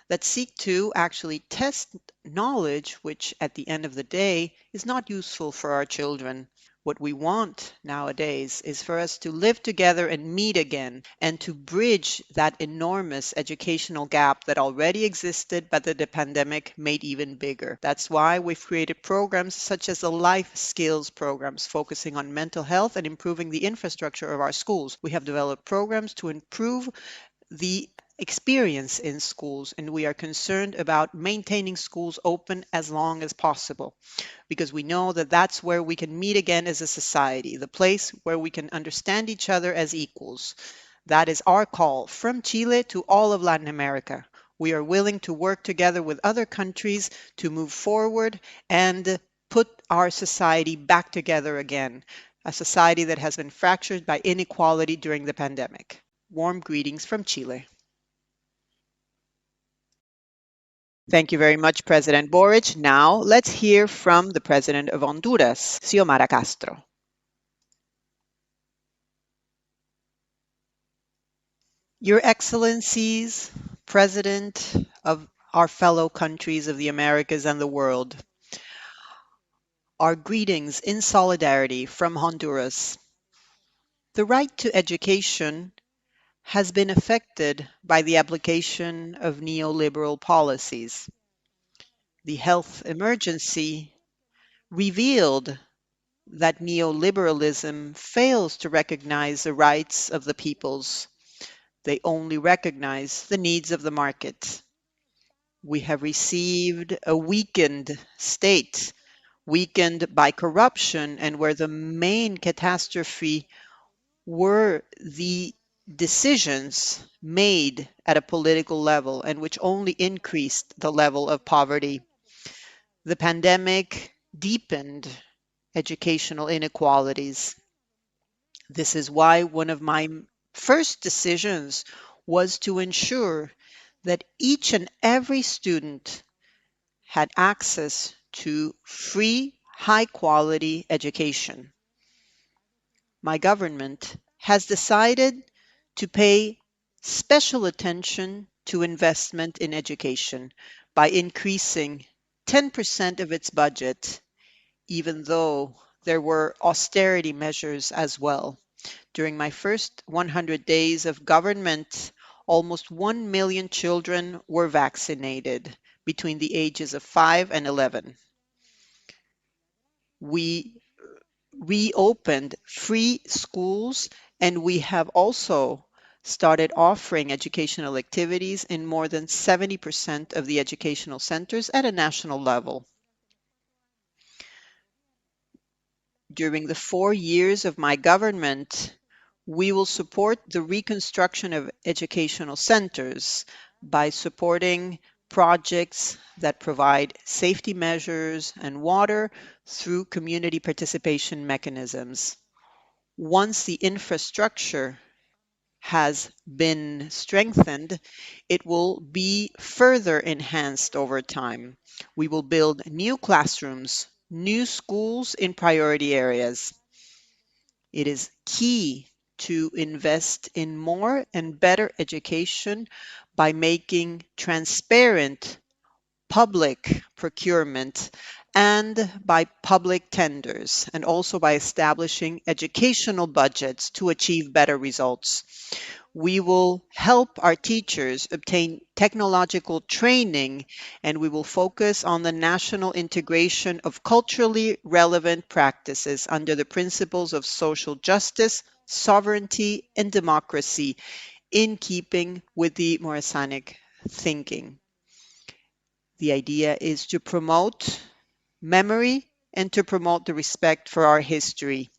S1: that seek to actually test knowledge, which at the end of the day is not useful for our children. What we want nowadays is for us to live together and meet again and to bridge that enormous educational gap that already existed, but that the pandemic made even bigger. That's why we've created programs such as the life skills programs focusing on mental health and improving the infrastructure of our schools. We have developed programs to improve the experience in schools, and we are concerned about maintaining schools open as long as possible because we know that that's where we can meet again as a society, the place where we can understand each other as equals. That is our call from Chile to all of Latin America. We are willing to work together with other countries to move forward and put our society back together again, a society that has been fractured by inequality during the pandemic. Warm greetings from Chile. Thank you very much, President Boric. Now let's hear from the President of Honduras, Xiomara Castro. Your Excellencies, President of our fellow countries of the Americas and the world, our greetings in solidarity from Honduras. The right to education has been affected by the application of neoliberal policies. The health emergency revealed that neoliberalism fails to recognize the rights of the peoples. They only recognize the needs of the market. We have received a weakened state weakened by corruption, and where the main catastrophe were the decisions made at a political level and which only increased the level of poverty. The pandemic deepened educational inequalities. This is why one of my first decisions was to ensure that each and every student had access to free, high quality education. My government has decided to pay special attention to investment in education by increasing 10% of its budget, even though there were austerity measures as well. During my first 100 days of government, almost 1 million children were vaccinated between the ages of 5 and 11. We reopened free schools, and we have also started offering educational activities in more than 70% of the educational centers at a national level. During the 4 years of my government, we will support the reconstruction of educational centers by supporting projects that provide safety measures and water through community participation mechanisms. Once the infrastructure has been strengthened, it will be further enhanced over time. We will build new classrooms, new schools in priority areas. It is key to invest in more and better education by making transparent public procurement and by public tenders, and also by establishing educational budgets to achieve better results. We will help our teachers obtain technological training, and we will focus on the national integration of culturally relevant practices under the principles of social justice, sovereignty, and democracy, in keeping with the Morassanic thinking. The idea is to promote memory and to promote the respect for our history.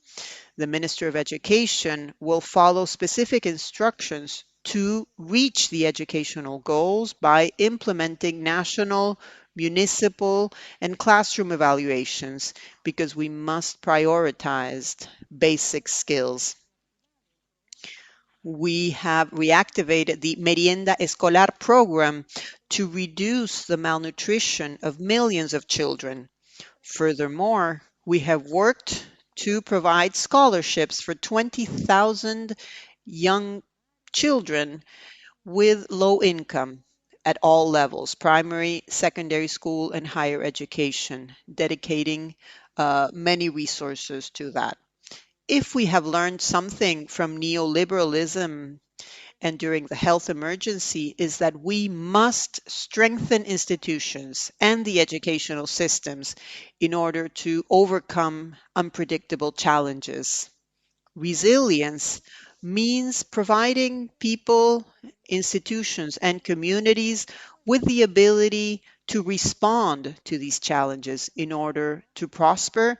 S1: The Minister of Education will follow specific instructions to reach the educational goals by implementing national, municipal, and classroom evaluations, because we must prioritize basic skills. We have reactivated the Merienda Escolar program to reduce the malnutrition of millions of children. Furthermore, we have worked to provide scholarships for 20,000 young children with low income at all levels, primary, secondary school, and higher education, dedicating many resources to that. If we have learned something from neoliberalism and during the health emergency, is that we must strengthen institutions and the educational systems in order to overcome unpredictable challenges. Resilience means providing people, institutions, and communities with the ability to respond to these challenges in order to prosper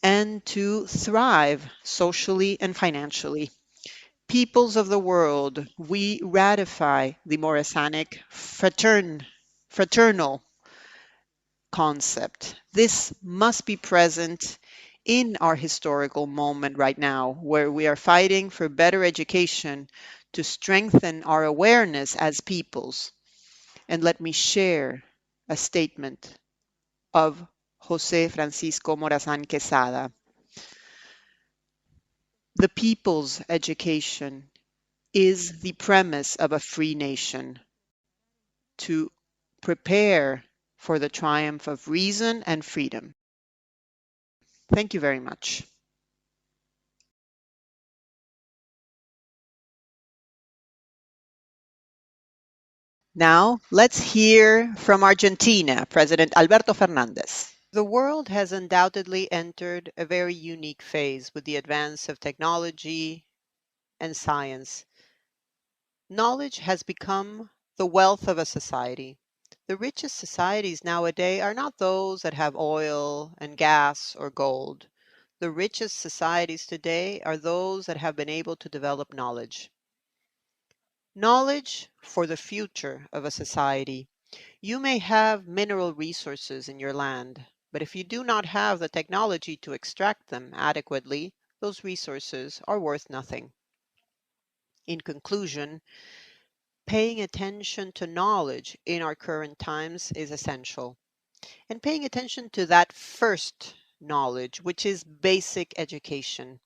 S1: and to thrive socially and financially. Peoples of the world, we ratify the Morassanic fraternal concept. This must be present in our historical moment right now, where we are fighting for better education to strengthen our awareness as peoples. And let me share a statement of Jose Francisco Morazán Quesada. The people's education is the premise of a free nation to prepare for the triumph of reason and freedom. Thank you very much. Now, let's hear from Argentina, President Alberto Fernandez. The world has undoubtedly entered a very unique phase with the advance of technology and science. Knowledge has become the wealth of a society. The richest societies nowadays are not those that have oil and gas or gold. The richest societies today are those that have been able to develop knowledge. Knowledge for the future of a society. You may have mineral resources in your land, but if you do not have the technology to extract them adequately, those resources are worth nothing. In conclusion, paying attention to knowledge in our current times is essential. And paying attention to that first knowledge, which is basic education,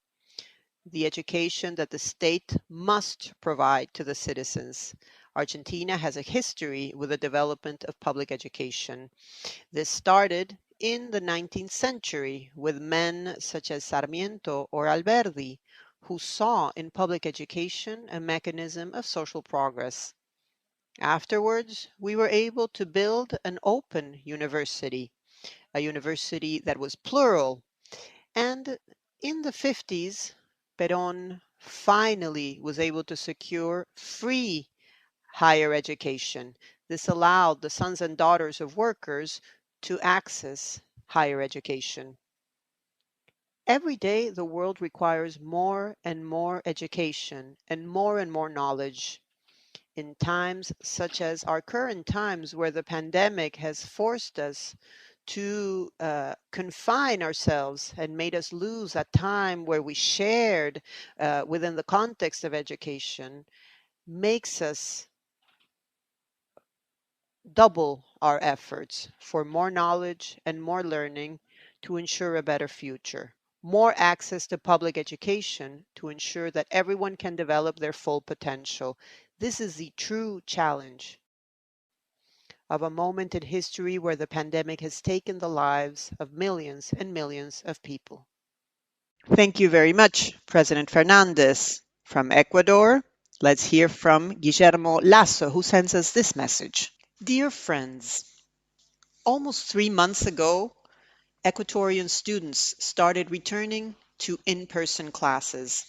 S1: the education that the state must provide to the citizens. Argentina has a history with the development of public education. This started in the 19th century with men such as Sarmiento or Alberdi, who saw in public education a mechanism of social progress. Afterwards, we were able to build an open university, a university that was plural. And in the 50s, Perón finally was able to secure free higher education. This allowed the sons and daughters of workers to access higher education. Every day, the world requires more and more education and more knowledge. In times such as our current times, where the pandemic has forced us to confine ourselves and made us lose that time where we shared within the context of education, makes us double our efforts for more knowledge and more learning to ensure a better future. More access to public education to ensure that everyone can develop their full potential. This is the true challenge of a moment in history where the pandemic has taken the lives of millions and millions of people. Thank you very much, President Fernandez. From Ecuador, let's hear from Guillermo Lasso, who sends us this message. Dear friends, almost 3 months ago, Ecuadorian students started returning to in-person classes,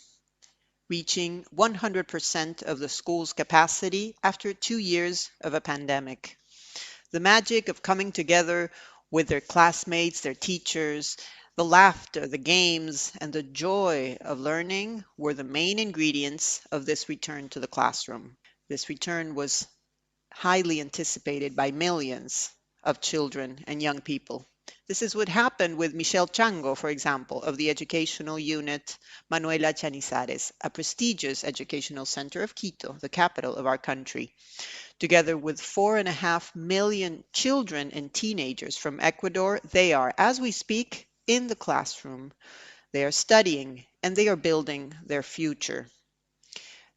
S1: reaching 100% of the school's capacity after 2 years of a pandemic. The magic of coming together with their classmates, their teachers, the laughter, the games, and the joy of learning were the main ingredients of this return to the classroom. This return was highly anticipated by millions of children and young people. This is what happened with Michelle Chango, for example, of the educational unit Manuela Chanizares, a prestigious educational center of Quito, the capital of our country. Together with 4.5 million children and teenagers from Ecuador, they are, as we speak, in the classroom. They are studying and they are building their future.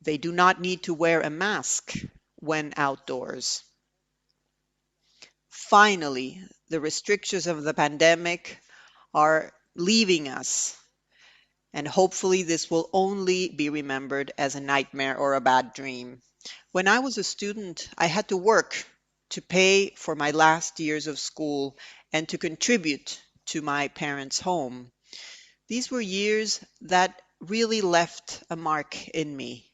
S1: They do not need to wear a mask when outdoors. Finally, the restrictions of the pandemic are leaving us, and hopefully this will only be remembered as a nightmare or a bad dream. When I was a student, I had to work to pay for my last years of school and to contribute to my parents' home. These were years that really left a mark in me,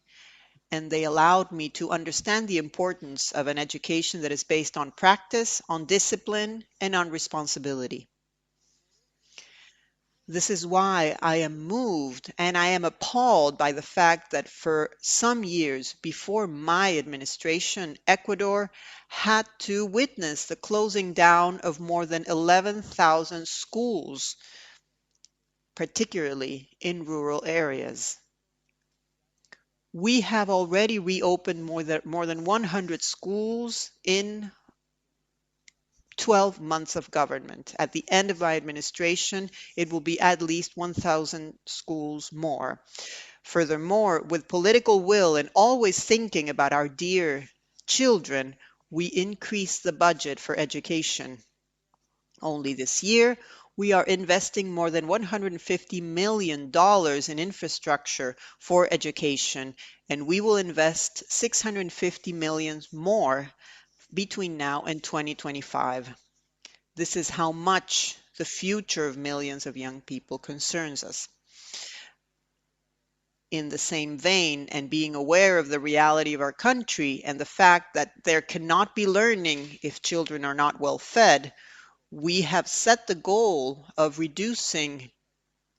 S1: and they allowed me to understand the importance of an education that is based on practice, on discipline, and on responsibility. This is why I am moved and I am appalled by the fact that for some years before my administration, Ecuador had to witness the closing down of more than 11,000 schools, particularly in rural areas. We have already reopened more than 100 schools in 12 months of government. At the end of my administration, it will be at least 1,000 schools more. Furthermore, with political will and always thinking about our dear children, we increase the budget for education. Only this year, we are investing more than $150 million in infrastructure for education, and we will invest $650 million more between now and 2025. This is how much the future of millions of young people concerns us. In the same vein, and being aware of the reality of our country and the fact that there cannot be learning if children are not well fed, we have set the goal of reducing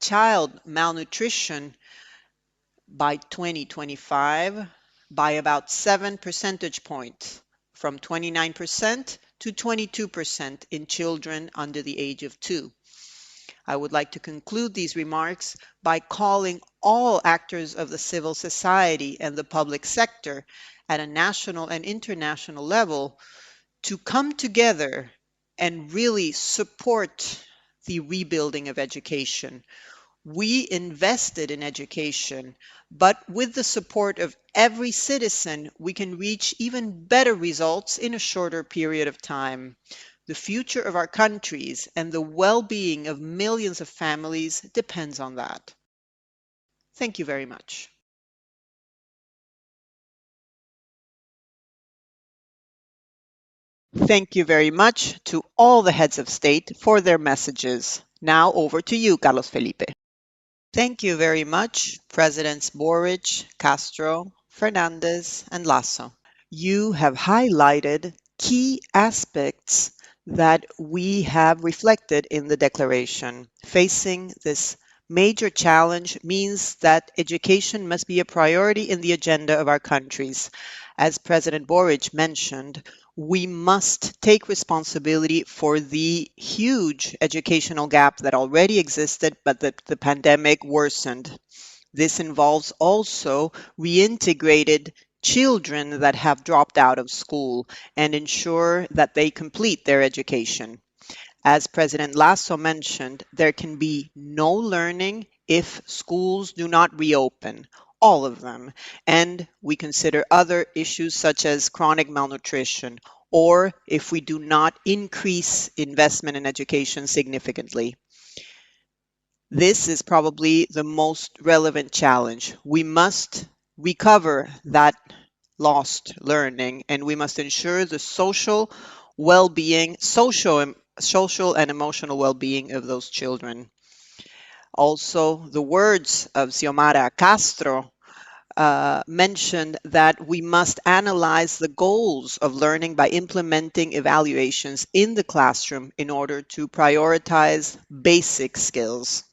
S1: child malnutrition by 2025 by about 7 percentage points, from 29% to 22% in children under the age of 2. I would like to conclude these remarks by calling all actors of the civil society and the public sector at a national and international level to come together and really support the rebuilding of education. We invested in education, but with the support of every citizen, we can reach even better results in a shorter period of time. The future of our countries and the well-being of millions of families depends on that. Thank you very much. Thank you very much to all the heads of state for their messages. Now over to you, Carlos Felipe. Thank you very much, Presidents Boric, Castro, Fernandez, and Lasso. You have highlighted key aspects that we have reflected in the declaration. Facing this major challenge means that education must be a priority in the agenda of our countries. As President Boric mentioned, we must take responsibility for the huge educational gap that already existed, but that the pandemic worsened. This involves also reintegrated children that have dropped out of school and ensure that they complete their education. As President Lasso mentioned, there can be no learning if schools do not reopen, all of them, and we consider other issues such as chronic malnutrition, or if we do not increase investment in education significantly. This is probably the most relevant challenge. We must recover that lost learning, and we must ensure the social well-being, social and emotional well-being of those children. Also, the words of Xiomara Castro mentioned that we must analyze the goals of learning by implementing evaluations in the classroom in order to prioritize basic skills.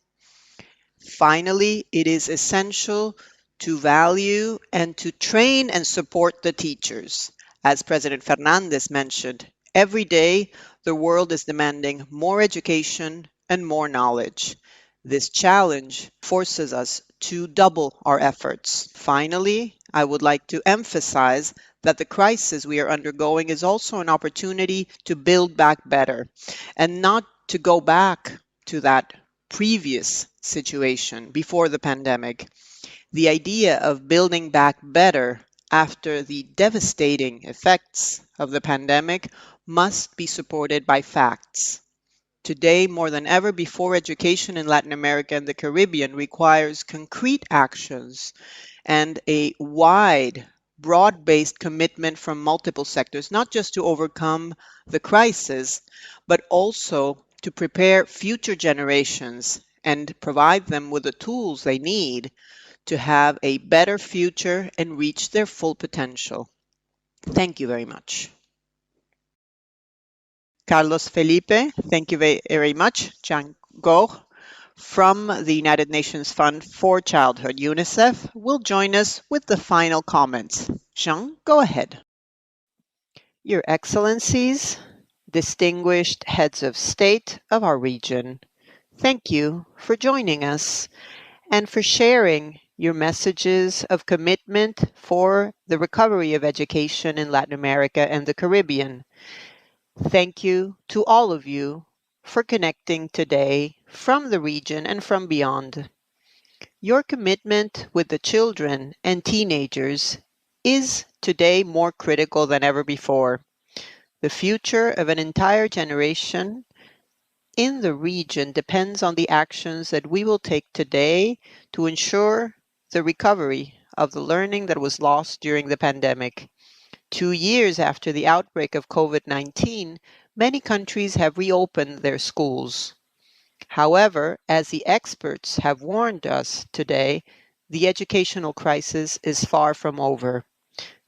S1: Finally, it is essential to value and to train and support the teachers. As President Fernandez mentioned, every day the world is demanding more education and more knowledge. This challenge forces us to double our efforts. Finally, I would like to emphasize that the crisis we are undergoing is also an opportunity to build back better and not to go back to that previous situation before the pandemic. The idea of building back better after the devastating effects of the pandemic must be supported by facts. Today, more than ever before, education in Latin America and the Caribbean requires concrete actions and a wide, broad-based commitment from multiple sectors, not just to overcome the crisis, but also to prepare future generations and provide them with the tools they need to have a better future and reach their full potential. Thank you very much. Carlos Felipe, thank you very much. Jean Gaur from the United Nations Fund for Childhood, UNICEF, will join us with the final comments. Jean, go ahead. Your Excellencies, distinguished heads of state of our region, thank you for joining us and for sharing your messages of commitment for the recovery of education in Latin America and the Caribbean. Thank you to all of you for connecting today from the region and from beyond. Your commitment with the children and teenagers is today more critical than ever before. The future of an entire generation in the region depends on the actions that we will take today to ensure the recovery of the learning that was lost during the pandemic. 2 years after the outbreak of COVID-19, many countries have reopened their schools. However, as the experts have warned us today, the educational crisis is far from over.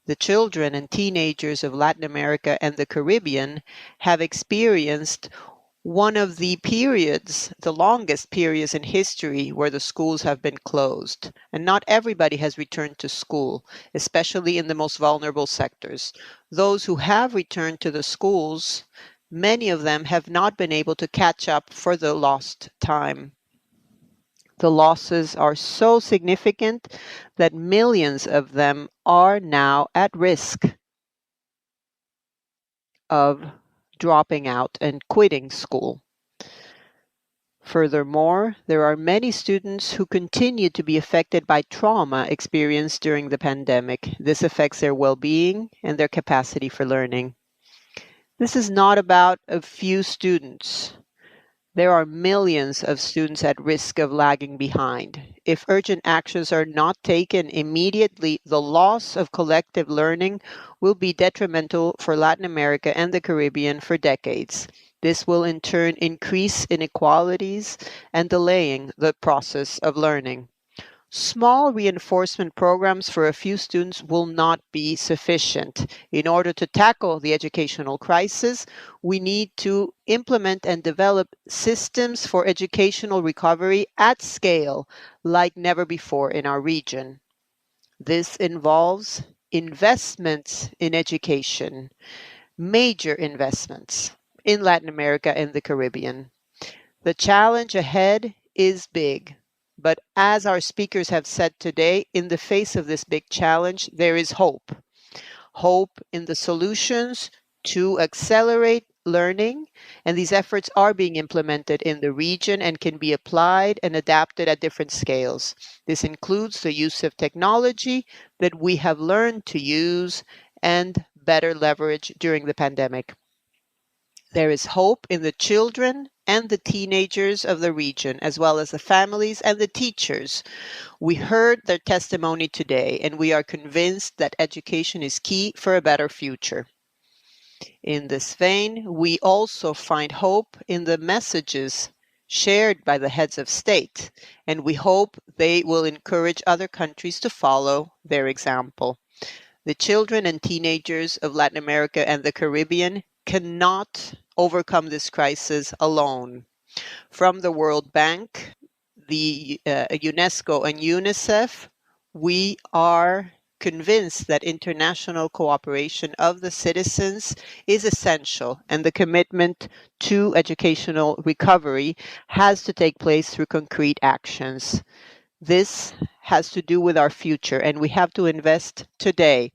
S1: The children and teenagers of Latin America and the Caribbean have experienced one of the periods, the longest periods in history where the schools have been closed. And not everybody has returned to school, especially in the most vulnerable sectors. Those who have returned to the schools, many of them have not been able to catch up for the lost time. The losses are so significant that millions of them are now at risk of dropping out and quitting school. Furthermore, there are many students who continue to be affected by trauma experienced during the pandemic. This affects their well-being and their capacity for learning. This is not about a few students. There are millions of students at risk of lagging behind. If urgent actions are not taken immediately, the loss of collective learning will be detrimental for Latin America and the Caribbean for decades. This will in turn increase inequalities and delaying the process of learning. Small reinforcement programs for a few students will not be sufficient. In order to tackle the educational crisis, we need to implement and develop systems for educational recovery at scale like never before in our region. This involves investments in education, major investments in Latin America and the Caribbean. The challenge ahead is big. But as our speakers have said today, in the face of this big challenge, there is hope. Hope in the solutions to accelerate learning, and these efforts are being implemented in the region and can be applied and adapted at different scales. This includes the use of technology that we have learned to use and better leverage during the pandemic. There is hope in the children and the teenagers of the region, as well as the families and the teachers. We heard their testimony today, and we are convinced that education is key for a better future. In this vein, we also find hope in the messages shared by the heads of state, and we hope they will encourage other countries to follow their example. The children and teenagers of Latin America and the Caribbean cannot overcome this crisis alone. From the World Bank, the UNESCO and UNICEF, we are convinced that international cooperation of the citizens is essential, and the commitment to educational recovery has to take place through concrete actions. This has to do with our future, and we have to invest today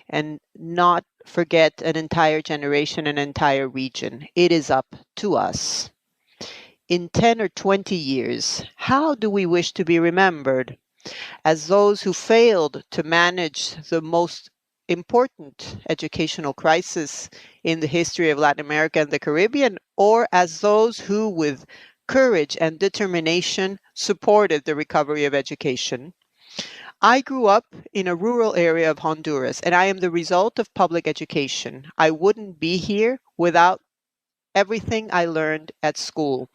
S1: and not forget an entire generation, an entire region. It is up to us. In 10 or 20 years, how do we wish to be remembered? As those who failed to manage the most important educational crisis in the history of Latin America and the Caribbean, or as those who, with courage and determination, supported the recovery of education? I grew up in a rural area of Honduras, and I am the result of public education. I wouldn't be here without everything I learned at school.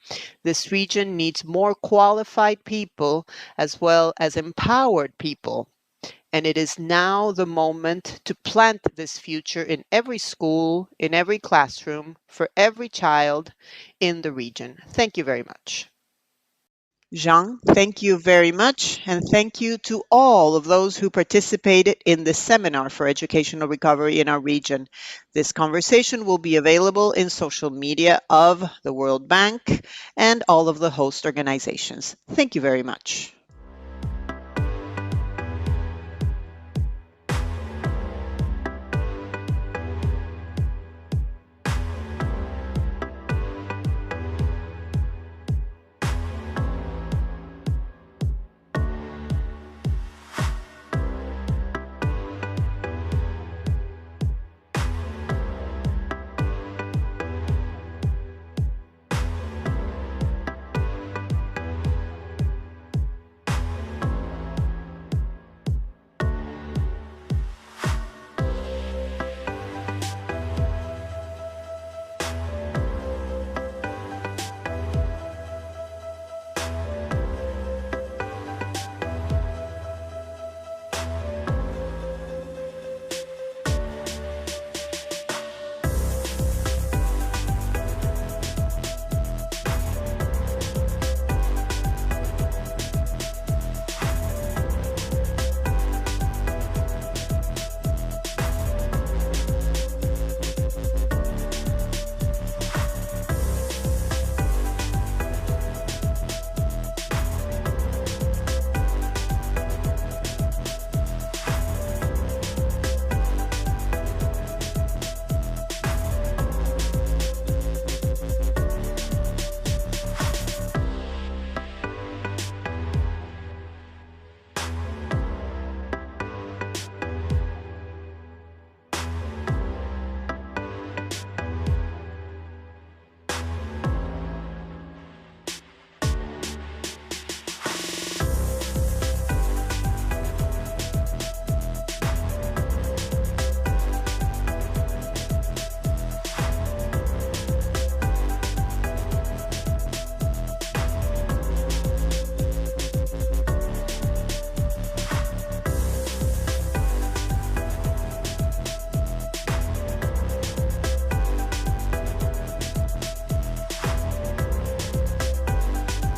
S1: This region needs more qualified people as well as empowered people. And it is now the moment to plant this future in every school, in every classroom, for every child in the region. Thank you very much. Jean, thank you very much, and thank you to all of those who participated in this seminar for educational recovery in our region. This conversation will be available in social media of the World Bank and all of the host organizations. Thank you very much.